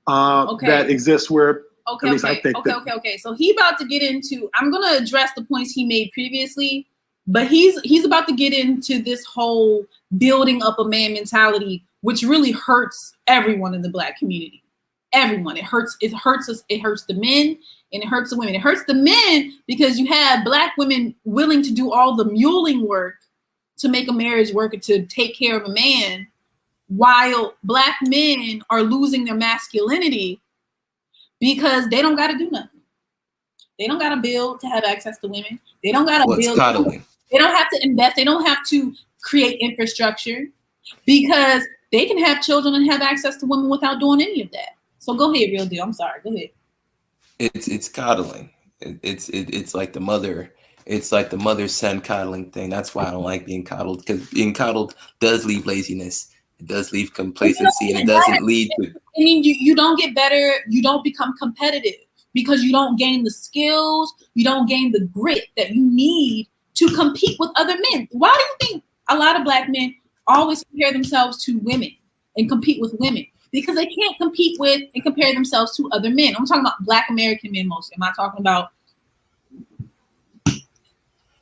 that exists where at least I think Okay. So he about to get into, I'm going to address the points he made previously, but he's about to get into this whole building up a man mentality, which really hurts everyone in the Black community. Everyone. It hurts us. It hurts the men and it hurts the women. It hurts the men because you have Black women willing to do all the muling work to make a marriage work and to take care of a man, while Black men are losing their masculinity because they don't got to do nothing. They don't got to build to have access to women. They don't got to build. Coddling? They don't have to invest. They don't have to create infrastructure because they can have children and have access to women without doing any of that. So go ahead, Real Deal. I'm sorry. Go ahead. It's coddling. It's like the mother. It's like the mother-son coddling thing. That's why I don't like being coddled, because being coddled does leave laziness. It does leave complacency, and it doesn't lead to. I mean, you don't get better. You don't become competitive because you don't gain the skills. You don't gain the grit that you need to compete with other men. Why do you think a lot of Black men always compare themselves to women and compete with women? Because they can't compete with and compare themselves to other men. I'm talking about Black American men mostly. I'm not talking about.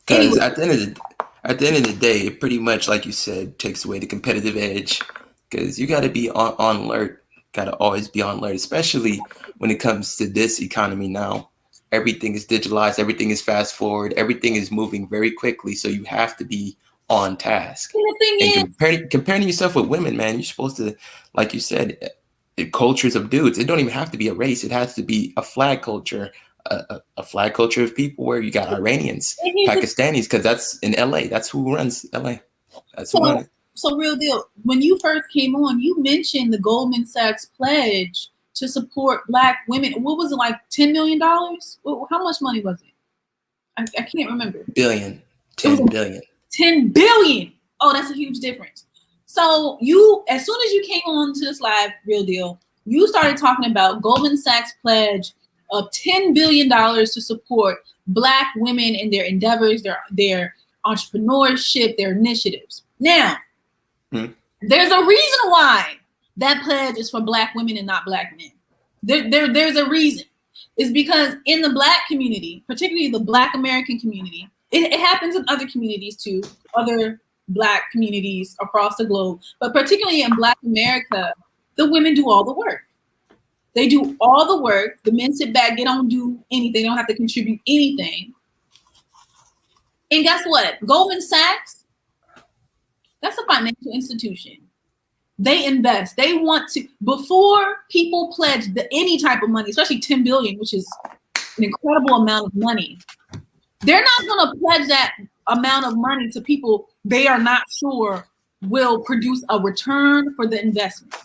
Because at the end of the day, it pretty much, like you said, takes away the competitive edge. Because you got to be on alert. Got to always be on alert, especially when it comes to this economy now. Everything is digitalized. Everything is fast forward. Everything is moving very quickly. So you have to be on task. And comparing yourself with women, man, you're supposed to, like you said, cultures of dudes. It don't even have to be a race. It has to be a flag culture. A flag culture of people where you got Iranians, Pakistanis, because that's in LA. That's who runs LA. That's who runs it. So Real Deal, when you first came on, you mentioned the Goldman Sachs pledge to support Black women. What was it, like $10 million? How much money was it? I can't remember. Billion. 10 billion. 10 billion. Oh, that's a huge difference. So you, as soon as you came on to this live, Real Deal, you started talking about Goldman Sachs pledge of $10 billion to support Black women in their endeavors, their entrepreneurship, their initiatives. Now, there's a reason why that pledge is for Black women and not Black men. There's a reason. It's because in the Black community, particularly the Black American community, it happens in other communities too, other Black communities across the globe, but particularly in Black America, the women do all the work. They do all the work. The men sit back. They don't do anything. They don't have to contribute anything. And guess what? Goldman Sachs, that's a financial institution. They invest. They want to, before people pledge any type of money, especially 10 billion, which is an incredible amount of money. They're not going to pledge that amount of money to people they are not sure will produce a return for the investment.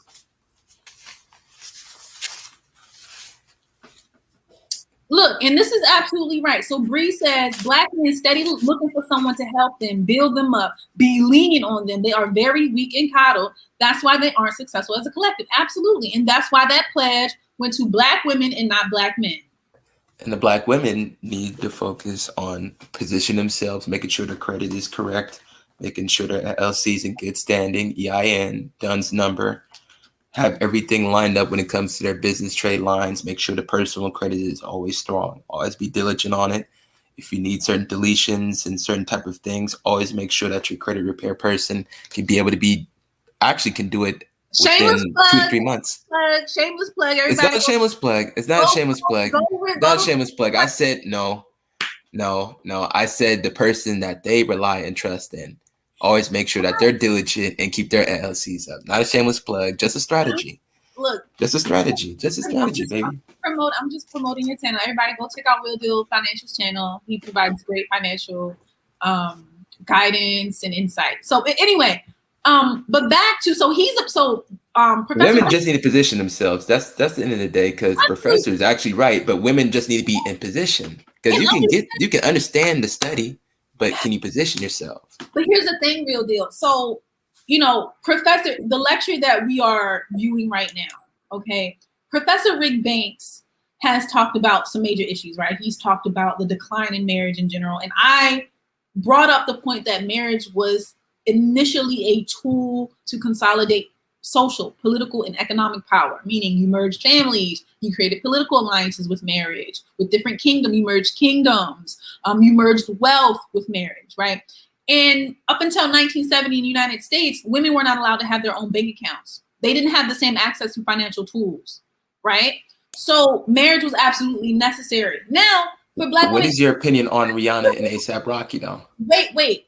Look, and this is absolutely right. So Bree says, Black men steady looking for someone to help them, build them up, be lenient on them. They are very weak and coddled. That's why they aren't successful as a collective. Absolutely. And that's why that pledge went to Black women and not Black men. And the Black women need to focus on position themselves, making sure the credit is correct, making sure the LLC's in good standing, EIN, DUNS number, have everything lined up when it comes to their business trade lines, make sure the personal credit is always strong, always be diligent on it. If you need certain deletions and certain type of things, always make sure that your credit repair person can be able to can do it within 2 to 3 months. Shameless plug. It's not a shameless plug. It's not a shameless plug. Not a shameless plug. I said no. I said the person that they rely and trust in. Always make sure that they're diligent and keep their LLCs up. Not a shameless plug, just a strategy. Look, just a strategy, baby. I'm just promoting your channel. Everybody go check out Will Deal Financial's channel. He provides great financial guidance and insight. So anyway, but back to Professor women just need to position themselves. That's the end of the day, because Professor is actually right, but women just need to be in position, because you can understand the study, but can you position yourself? But here's the thing, Real Deal. So, Professor, the lecture that we are viewing right now, okay, Professor Rick Banks has talked about some major issues, right? He's talked about the decline in marriage in general. And I brought up the point that marriage was initially a tool to consolidate social, political, and economic power, meaning you merged families, you created political alliances with marriage, with different kingdoms, you merged kingdoms, you merged wealth with marriage, right? And up until 1970 in the United States, women were not allowed to have their own bank accounts. They didn't have the same access to financial tools, right? So marriage was absolutely necessary. Now, for Black women— What is your opinion on Rihanna and A$AP Rocky, though? Wait. Wait.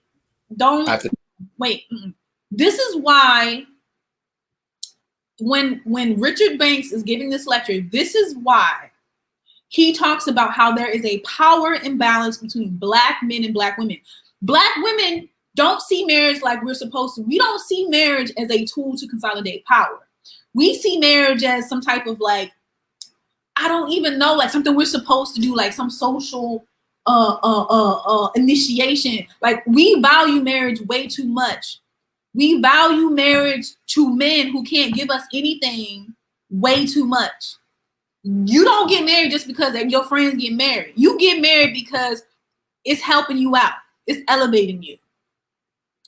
This is why when Richard Banks is giving this lecture, this is why he talks about how there is a power imbalance between Black men and Black women. Black women don't see marriage like we're supposed to. We don't see marriage as a tool to consolidate power. We see marriage as some type of I don't even know, something we're supposed to do, like some social initiation. We value marriage way too much. We value marriage to men who can't give us anything way too much. You don't get married just because your friends get married. You get married because it's helping you out. It's elevating you.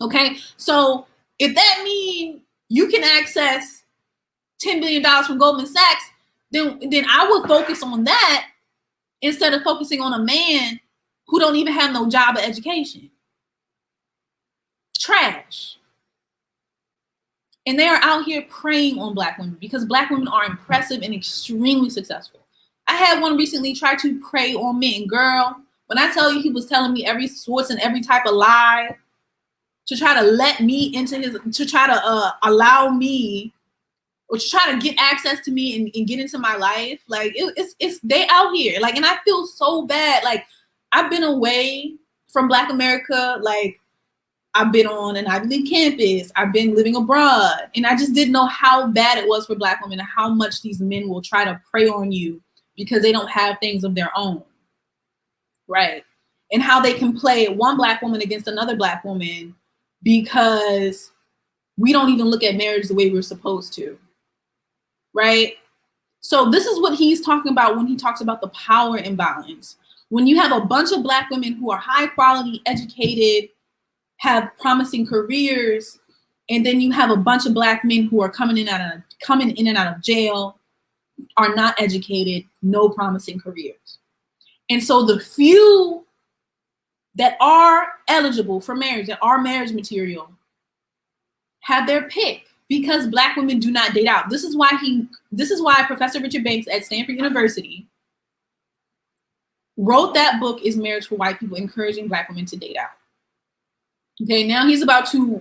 Okay? So if that means you can access $10 billion from Goldman Sachs, then I would focus on that instead of focusing on a man who don't even have no job or education. Trash. And they are out here preying on Black women because Black women are impressive and extremely successful. I had one recently try to prey on men. Girl, when I tell you he was telling me every sorts and every type of lie to try to let me into to try to allow me or to try to get access to me and get into my life. It's they out here. And I feel so bad. I've been away from Black America. I've been on an Ivy League campus. I've been living abroad. And I just didn't know how bad it was for Black women and how much these men will try to prey on you because they don't have things of their own. Right. And how they can play one Black woman against another Black woman because we don't even look at marriage the way we're supposed to. Right. So this is what he's talking about when he talks about the power imbalance. When you have a bunch of Black women who are high quality, educated, have promising careers, and then you have a bunch of Black men who are coming in and out of jail, are not educated, no promising careers. And so the few that are eligible for marriage, that are marriage material, have their pick because Black women do not date out. This is why Professor Richard Banks at Stanford University wrote that book, Is Marriage for White People, encouraging Black women to date out. Okay, now he's about to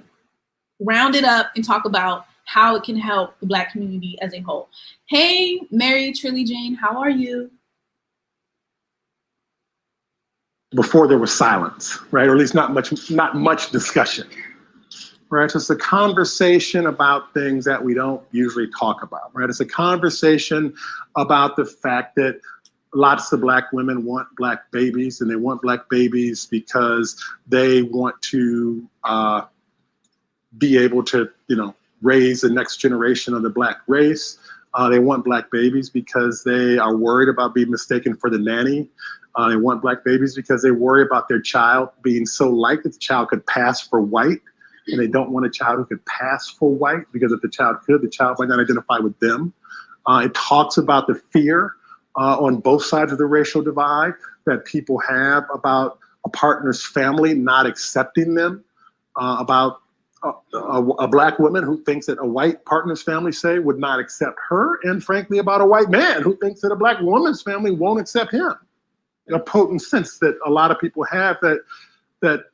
round it up and talk about how it can help the Black community as a whole. Hey, Mary Trilly Jane, how are you? before there was silence, right? Or at least not much discussion, right? So it's a conversation about things that we don't usually talk about, right? It's a conversation about the fact that lots of Black women want Black babies, and they want Black babies because they want to be able to, raise the next generation of the Black race. They want Black babies because they are worried about being mistaken for the nanny. They want Black babies because they worry about their child being so light that the child could pass for white. And they don't want a child who could pass for white, because if the child could, the child might not identify with them. It talks about the fear on both sides of the racial divide that people have about a partner's family not accepting them, about a Black woman who thinks that a white partner's family, say, would not accept her, and frankly about a white man who thinks that a Black woman's family won't accept him. A potent sense that a lot of people have that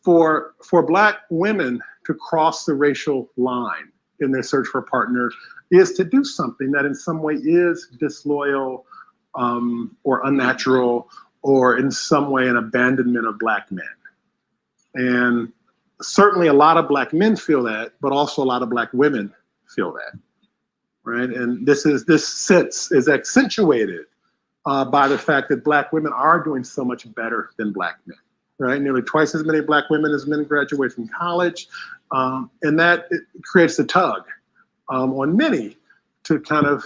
for Black women to cross the racial line in their search for a partner is to do something that in some way is disloyal or unnatural, or in some way an abandonment of Black men. And certainly a lot of Black men feel that, but also a lot of Black women feel that, right? And this sense is accentuated by the fact that Black women are doing so much better than Black men, right? Nearly twice as many Black women as men graduate from college, and that it creates a tug on many to kind of,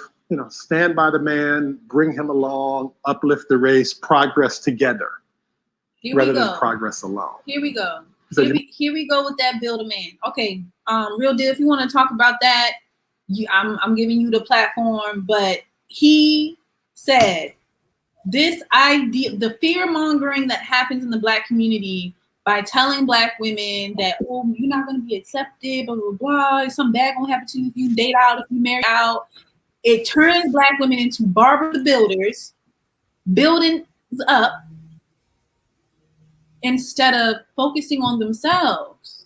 stand by the man, bring him along, uplift the race, progress together, rather than progress alone. Here we go. So Here we go with that build a man. Okay, Real deal. If you want to talk about that, I'm giving you the platform. But he said this idea, the fear mongering that happens in the Black community by telling Black women that, oh, you're not going to be accepted, blah blah blah. Something bad gonna happen to you if you date out, if you marry out. It turns Black women into Barbara the Builders, building up, instead of focusing on themselves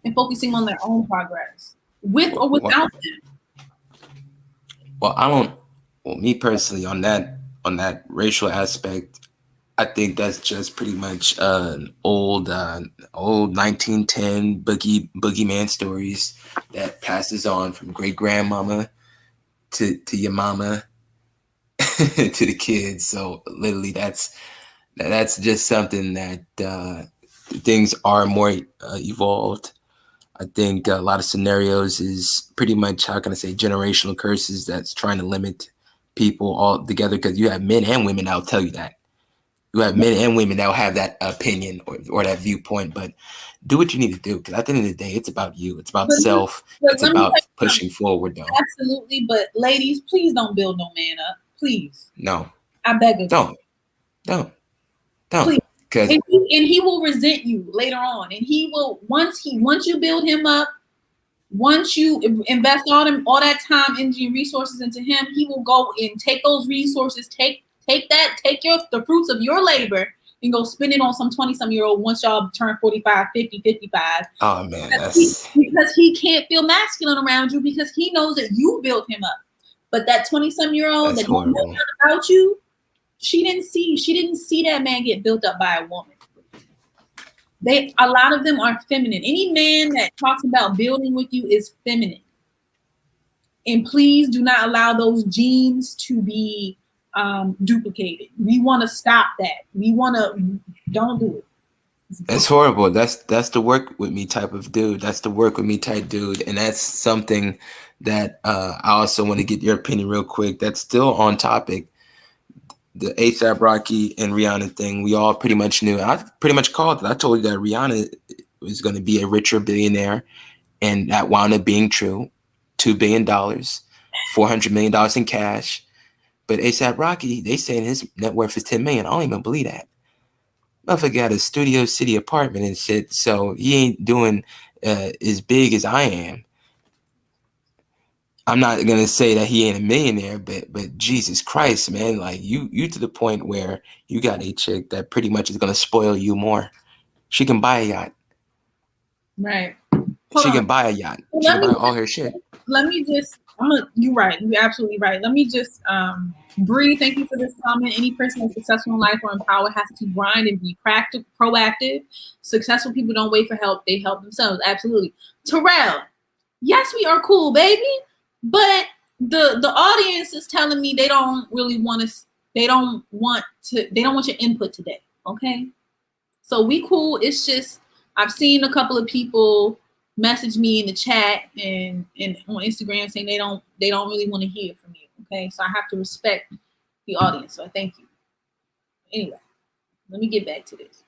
and focusing on their own progress, with or without them. Well, me personally, on that racial aspect, I think that's just pretty much old 1910 boogeyman stories that passes on from great grandmama to your mama to the kids. So literally, that's just something that things are more evolved. I think a lot of scenarios is pretty much, how can I say, generational curses that's trying to limit people all together, because you have men and women that'll tell you that. You have men and women that'll have that opinion or that viewpoint, but do what you need to do, because at the end of the day, it's about you. It's about self. It's about pushing forward, though. Absolutely, but ladies, please don't build no man up. Please. No. I beg of you. Don't. Please. And he will resent you later on, and he will once you build him up, once you invest all that time, energy, and resources into him, he will go and take those resources, take the fruits of your labor and go spend it on some 20-some-year-old once y'all turn 45, 50, 55. Oh man, because he can't feel masculine around you, because he knows that you built him up. But that 20-some-year-old that don't know about you, she didn't see that man get built up by a woman. A lot of them are feminine. Any man that talks about building with you is feminine. And please do not allow those genes to be duplicated. We want to stop that. Don't do it. That's horrible. That's the work with me type of dude. That's the work with me type dude. And that's something that I also want to get your opinion real quick. That's still on topic. The A$AP Rocky and Rihanna thing, we all pretty much knew. I pretty much called it. I told you that Rihanna was going to be a richer billionaire, and that wound up being true. $2 billion, $400 million in cash. But A$AP Rocky, they saying his net worth is $10 million. I don't even believe that. Motherfucker got a Studio City apartment and shit, so he ain't doing as big as I am. I'm not gonna say that he ain't a millionaire, but Jesus Christ, man, like you to the point where you got a chick that pretty much is gonna spoil you more. She can buy a yacht. Right. She can buy a yacht. She can buy all her shit. Let me just You're right. You're absolutely right. Let me just Bree, thank you for this comment. Any person that's successful in life or in power has to grind and be practical, proactive. Successful people don't wait for help; they help themselves. Absolutely. Terrell, yes, we are cool, baby, but the audience is telling me they don't really want to. They don't want your input today. Okay, so we cool. It's just I've seen a couple of people message me in the chat and on Instagram saying they don't really want to hear from you. Okay, so I have to respect the audience. So I thank you. Anyway, let me get back to this.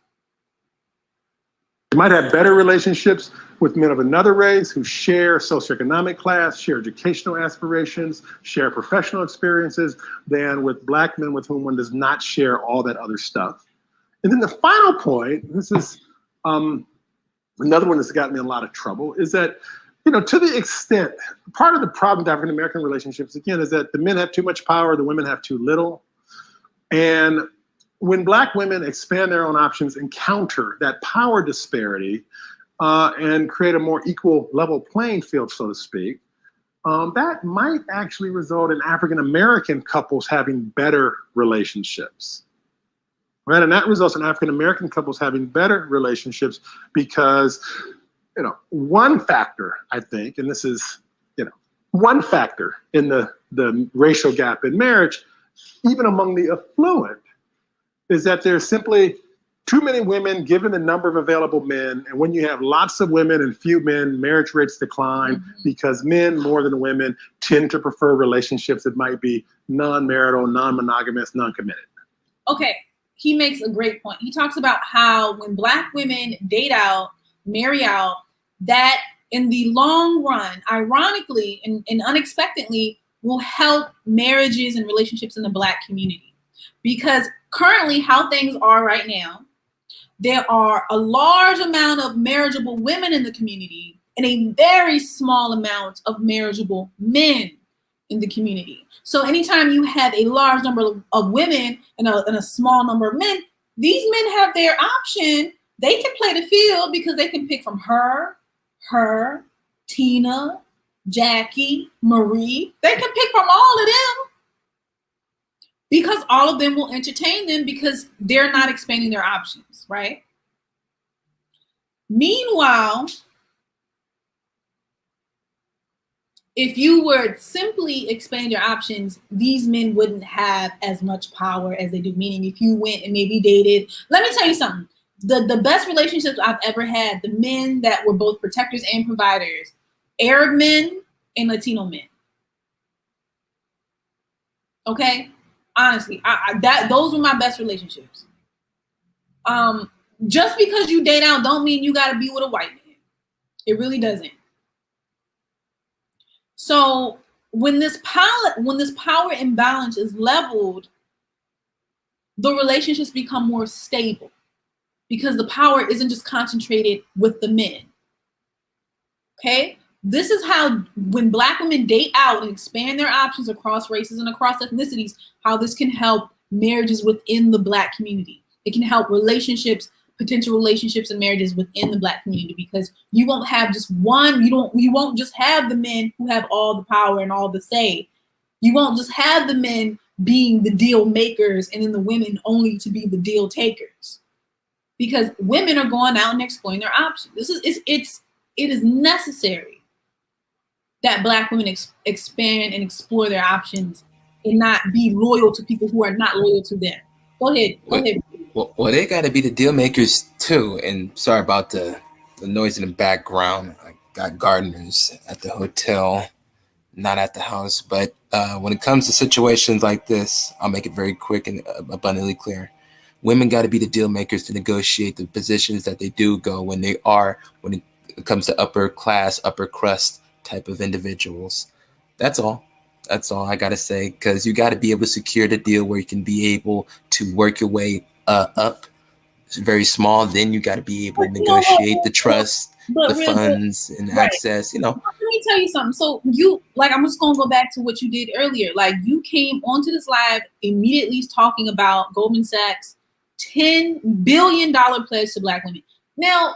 You might have better relationships with men of another race who share socioeconomic class, share educational aspirations, share professional experiences than with Black men with whom one does not share all that other stuff. And then the final point, this is another one that's gotten me in a lot of trouble, is that, to the extent, part of the problem with African-American relationships, again, is that the men have too much power, the women have too little. And when Black women expand their own options and counter that power disparity and create a more equal level playing field, so to speak, that might actually result in African-American couples having better relationships. Right, and that results in African-American couples having better relationships because, one factor, I think, and this is, one factor in the racial gap in marriage, even among the affluent, is that there's simply too many women given the number of available men. And when you have lots of women and few men, marriage rates decline because men more than women tend to prefer relationships that might be non-marital, non-monogamous, non-committed. Okay. He makes a great point. He talks about how when Black women date out, marry out, that in the long run, ironically and unexpectedly, will help marriages and relationships in the Black community. Because currently how things are right now, there are a large amount of marriageable women in the community and a very small amount of marriageable men in the community. So anytime you have a large number of women and a small number of men, these men have their option. They can play the field because they can pick from her, Tina, Jackie, Marie. They can pick from all of them because all of them will entertain them because they're not expanding their options, right? Meanwhile, if you were simply expand your options, these men wouldn't have as much power as they do. Meaning if you went and maybe dated, let me tell you something. The best relationships I've ever had, the men that were both protectors and providers, Arab men and Latino men. Okay? Honestly, those were my best relationships. Just because you date out don't mean you gotta be with a white man. It really doesn't. So when this power imbalance is leveled, the relationships become more stable because the power isn't just concentrated with the men. Okay? This is how when Black women date out and expand their options across races and across ethnicities, how this can help marriages within the Black community. It can help relationships, potential relationships and marriages within the Black community because you won't have just one, you won't just have the men who have all the power and all the say. You won't just have the men being the deal makers and then the women only to be the deal takers. Because women are going out and exploring their options. It is necessary that Black women expand and explore their options and not be loyal to people who are not loyal to them. Go ahead. Well, they got to be the deal makers too. And sorry about the noise in the background. I got gardeners at the hotel, not at the house. But when it comes to situations like this, I'll make it very quick and abundantly clear. Women got to be the deal makers to negotiate the positions that they do go when it comes to upper class, upper crust type of individuals. That's all I got to say, because you got to be able to secure the deal where you can be able to work your way up. It's very small. Then you got to be able to negotiate the trust, the funds and access, Let me tell you something. So I'm just going to go back to what you did earlier. Like you came onto this live immediately talking about Goldman Sachs $10 billion pledge to Black women. Now,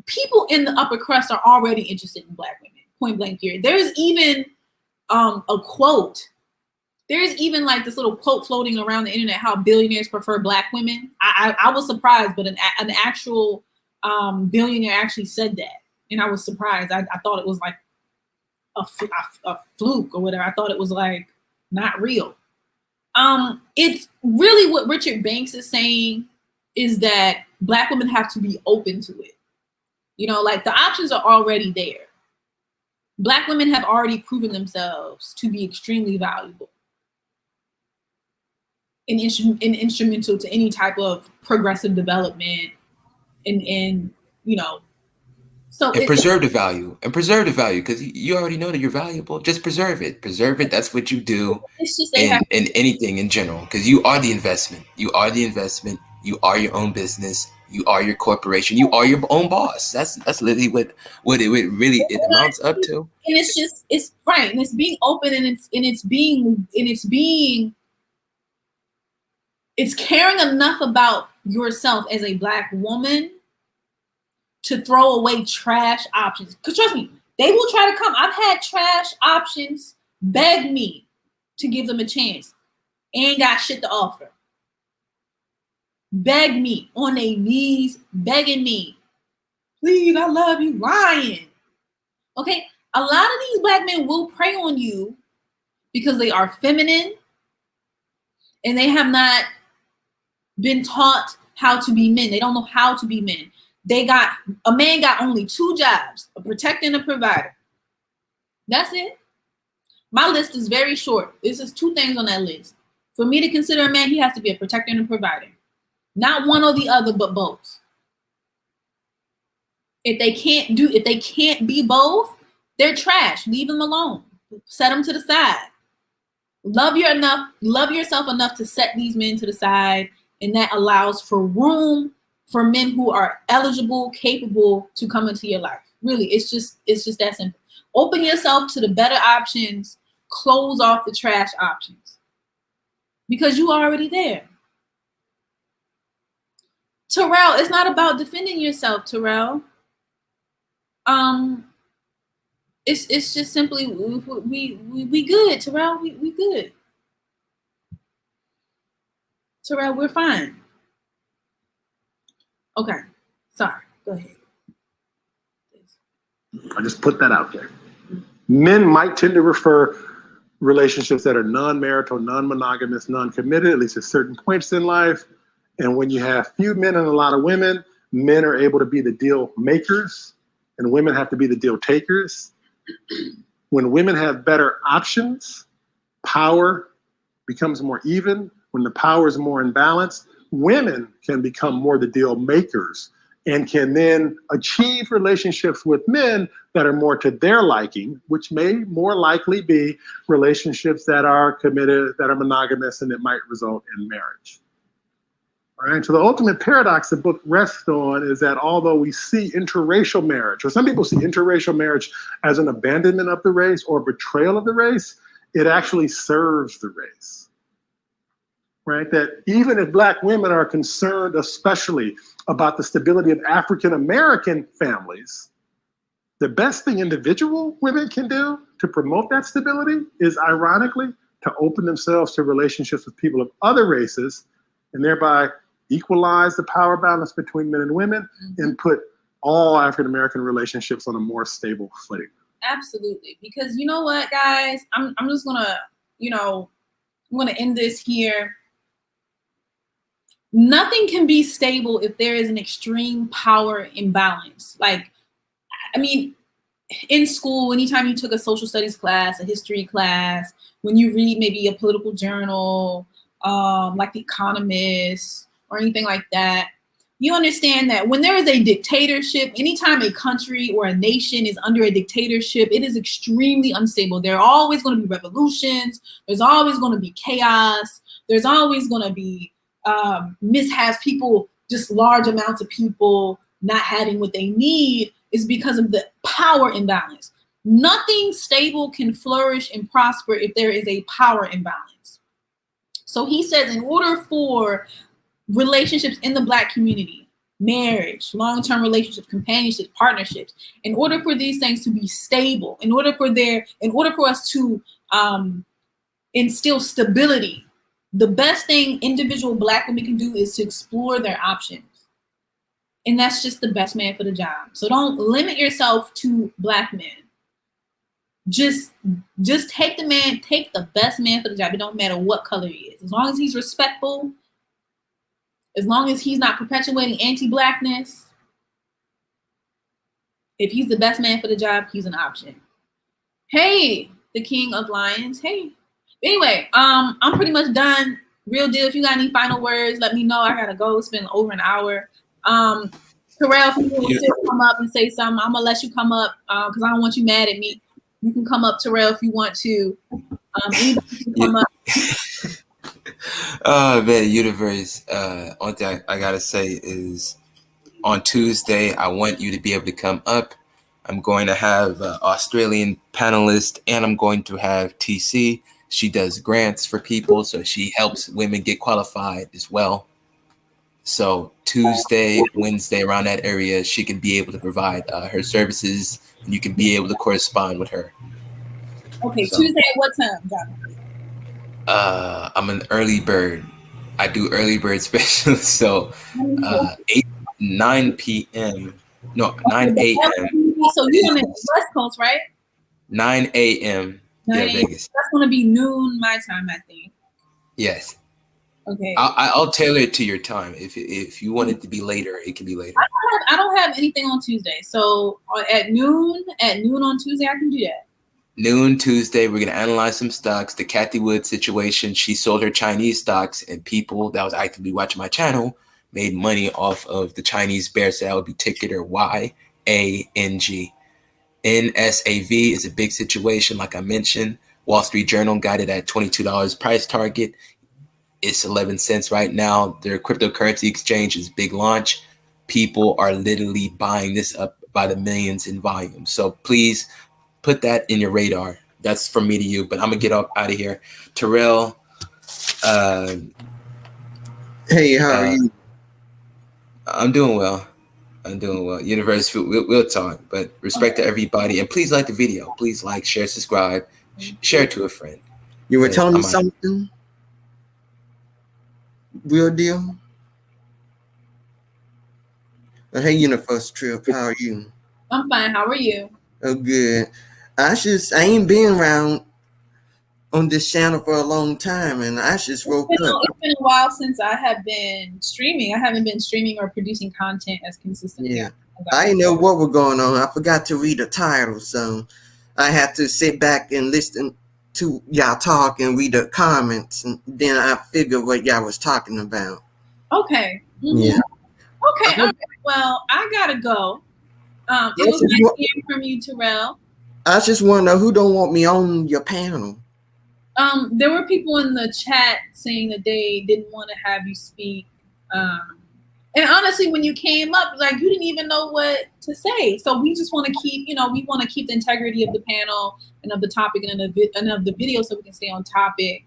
people in the upper crust are already interested in Black women, point blank period. There's even a quote. There's even like this little quote floating around the internet how billionaires prefer Black women. I was surprised, but an actual billionaire actually said that, and I was surprised. I thought it was like a fluke or whatever. I thought it was like not real. It's really what Richard Banks is saying is that Black women have to be open to it. You know, like the options are already there. Black women have already proven themselves to be extremely valuable and instrumental to any type of progressive development and you know, so and preserve the value because you already know that you're valuable. Just preserve it. That's what you do in anything in general, because you are the investment. You are your own business. You are your corporation. You are your own boss. That's literally what it really amounts up to. And it's right. And it's being open and it's caring enough about yourself as a Black woman to throw away trash options. Because trust me, they will try to come. I've had trash options beg me to give them a chance. Ain't got shit to offer. Beg me on their knees, begging me. Please, I love you, lying. Okay, a lot of these Black men will prey on you because they are feminine and they have not been taught how to be men. They don't know how to be men. A man got only 2 jobs, a protector and a provider. That's it. My list is very short. This is 2 things on that list. For me to consider a man, he has to be a protector and a provider. Not one or the other, but both. If they can't be both, they're trash. Leave them alone. Set them to the side. Love yourself enough to set these men to the side, and that allows for room for men who are eligible, capable to come into your life. Really, it's just that simple. Open yourself to the better options. Close off the trash options because you are already there. Terrell, it's not about defending yourself, Terrell. It's just simply we good, Terrell. We good. Terrell, we're fine. Okay, sorry. Go ahead. I just put that out there. Men might tend to prefer relationships that are non-marital, non-monogamous, non-committed, at least at certain points in life. And when you have few men and a lot of women, men are able to be the deal makers and women have to be the deal takers. When women have better options, power becomes more even. When the power is more in balance, women can become more the deal makers and can then achieve relationships with men that are more to their liking, which may more likely be relationships that are committed, that are monogamous, and it might result in marriage. All right, so the ultimate paradox the book rests on is that although we see interracial marriage, or some people see interracial marriage as an abandonment of the race or betrayal of the race, it actually serves the race. Right, that even if Black women are concerned especially about the stability of African American families, the best thing individual women can do to promote that stability is, ironically, to open themselves to relationships with people of other races and thereby equalize the power balance between men and women and put all African American relationships on a more stable footing. Absolutely, because you know what, guys, I'm just gonna, I'm gonna end this here. Nothing can be stable if there is an extreme power imbalance. Like, I mean, in school, anytime you took a social studies class, a history class, when you read maybe a political journal, like The Economist or anything like that, you understand that when there is a dictatorship, anytime a country or a nation is under a dictatorship, it is extremely unstable. There are always going to be revolutions. There's always going to be chaos. There's always going to be mishaps, people, just large amounts of people not having what they need is because of the power imbalance. Nothing stable can flourish and prosper if there is a power imbalance. So he says in order for relationships in the Black community marriage, long-term relationships, companionship, partnerships, in order for these things to be stable, in order for us to instill stability, the best thing individual Black women can do is to explore their options. And that's just the best man for the job. So don't limit yourself to Black men. Just take the best man for the job. It don't matter what color he is. As long as he's respectful, as long as he's not perpetuating anti-Blackness, if he's the best man for the job, he's an option. Hey, the king of lions. Hey. Anyway, I'm pretty much done. Real deal. If you got any final words, let me know. I gotta go. It's been over an hour. Terrell, if you want to come up and say something, I'm gonna let you come up because I don't want you mad at me. You can come up, Terrell, if you want to. Anybody can come up. Oh man, Universe. One thing I gotta say is on Tuesday, I want you to be able to come up. I'm going to have Australian panelist, and I'm going to have TC. She does grants for people, so she helps women get qualified as well. So Tuesday, Wednesday, around that area, she can be able to provide her services, and you can be able to correspond with her. Okay, so, Tuesday at what time, John? I'm an early bird. I do early bird specials, so 9 p.m. No, 9 a.m. So you're on the West Coast, right? 9 a.m. Yeah, Vegas. That's going to be noon my time, I think. Yes. Okay. I'll tailor it to your time. If you want it to be later, it can be later. I don't have anything on Tuesday, so at noon on Tuesday, I can do that. Noon Tuesday, we're gonna analyze some stocks. The Kathy Wood situation. She sold her Chinese stocks, and people that was actively watching my channel made money off of the Chinese bear sale. Would be ticker YANG. NSAV is a big situation, like I mentioned. Wall Street Journal got it at $22 price target. It's 11 cents right now. Their cryptocurrency exchange is big launch. People are literally buying this up by the millions in volume. So please put that in your radar. That's from me to you, but I'm gonna get out of here. Terrell. Hey, how are you? I'm doing well. Universe, we'll talk, but respect to everybody. And please like the video. Please like, share, subscribe, share it to a friend. You were telling me something? Real deal? Hey, UniverseTrip, how are you? I'm fine. How are you? Oh, good. I ain't been around on this channel for a long time, and I just woke up. It's been a while since I have been streaming. I haven't been streaming or producing content as consistently. Yeah. I didn't know what was going on. I forgot to read the title, so I had to sit back and listen to y'all talk and read the comments, and then I figured what y'all was talking about. Okay. Mm-hmm. Yeah. Okay. All right. Well, I gotta go. It was nice hearing from you, Terrell. I just want to know who don't want me on your panel. There were people in the chat saying that they didn't want to have you speak. And honestly, when you came up, like you didn't even know what to say. So we just want to keep, we want to keep the integrity of the panel and of the topic and of the video, so we can stay on topic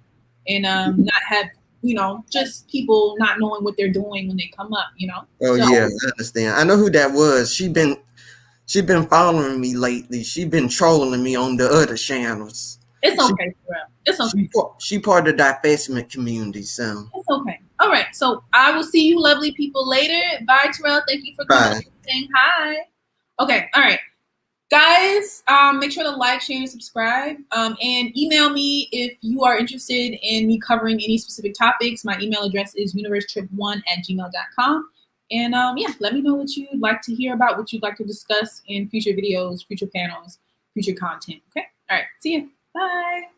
and not have, just people not knowing what they're doing when they come up. Oh yeah, I understand. I know who that was. She been following me lately. She been trolling me on the other channels. It's okay, Terrell. It's okay. She part of the divestment community, so it's okay. All right. So I will see you lovely people later. Bye, Terrell. Thank you for coming and saying hi. Okay. All right. Guys, make sure to like, share, and subscribe. And email me if you are interested in me covering any specific topics. My email address is universetrip1@gmail.com. And yeah, let me know what you'd like to hear about, what you'd like to discuss in future videos, future panels, future content. Okay. All right. See you. Bye.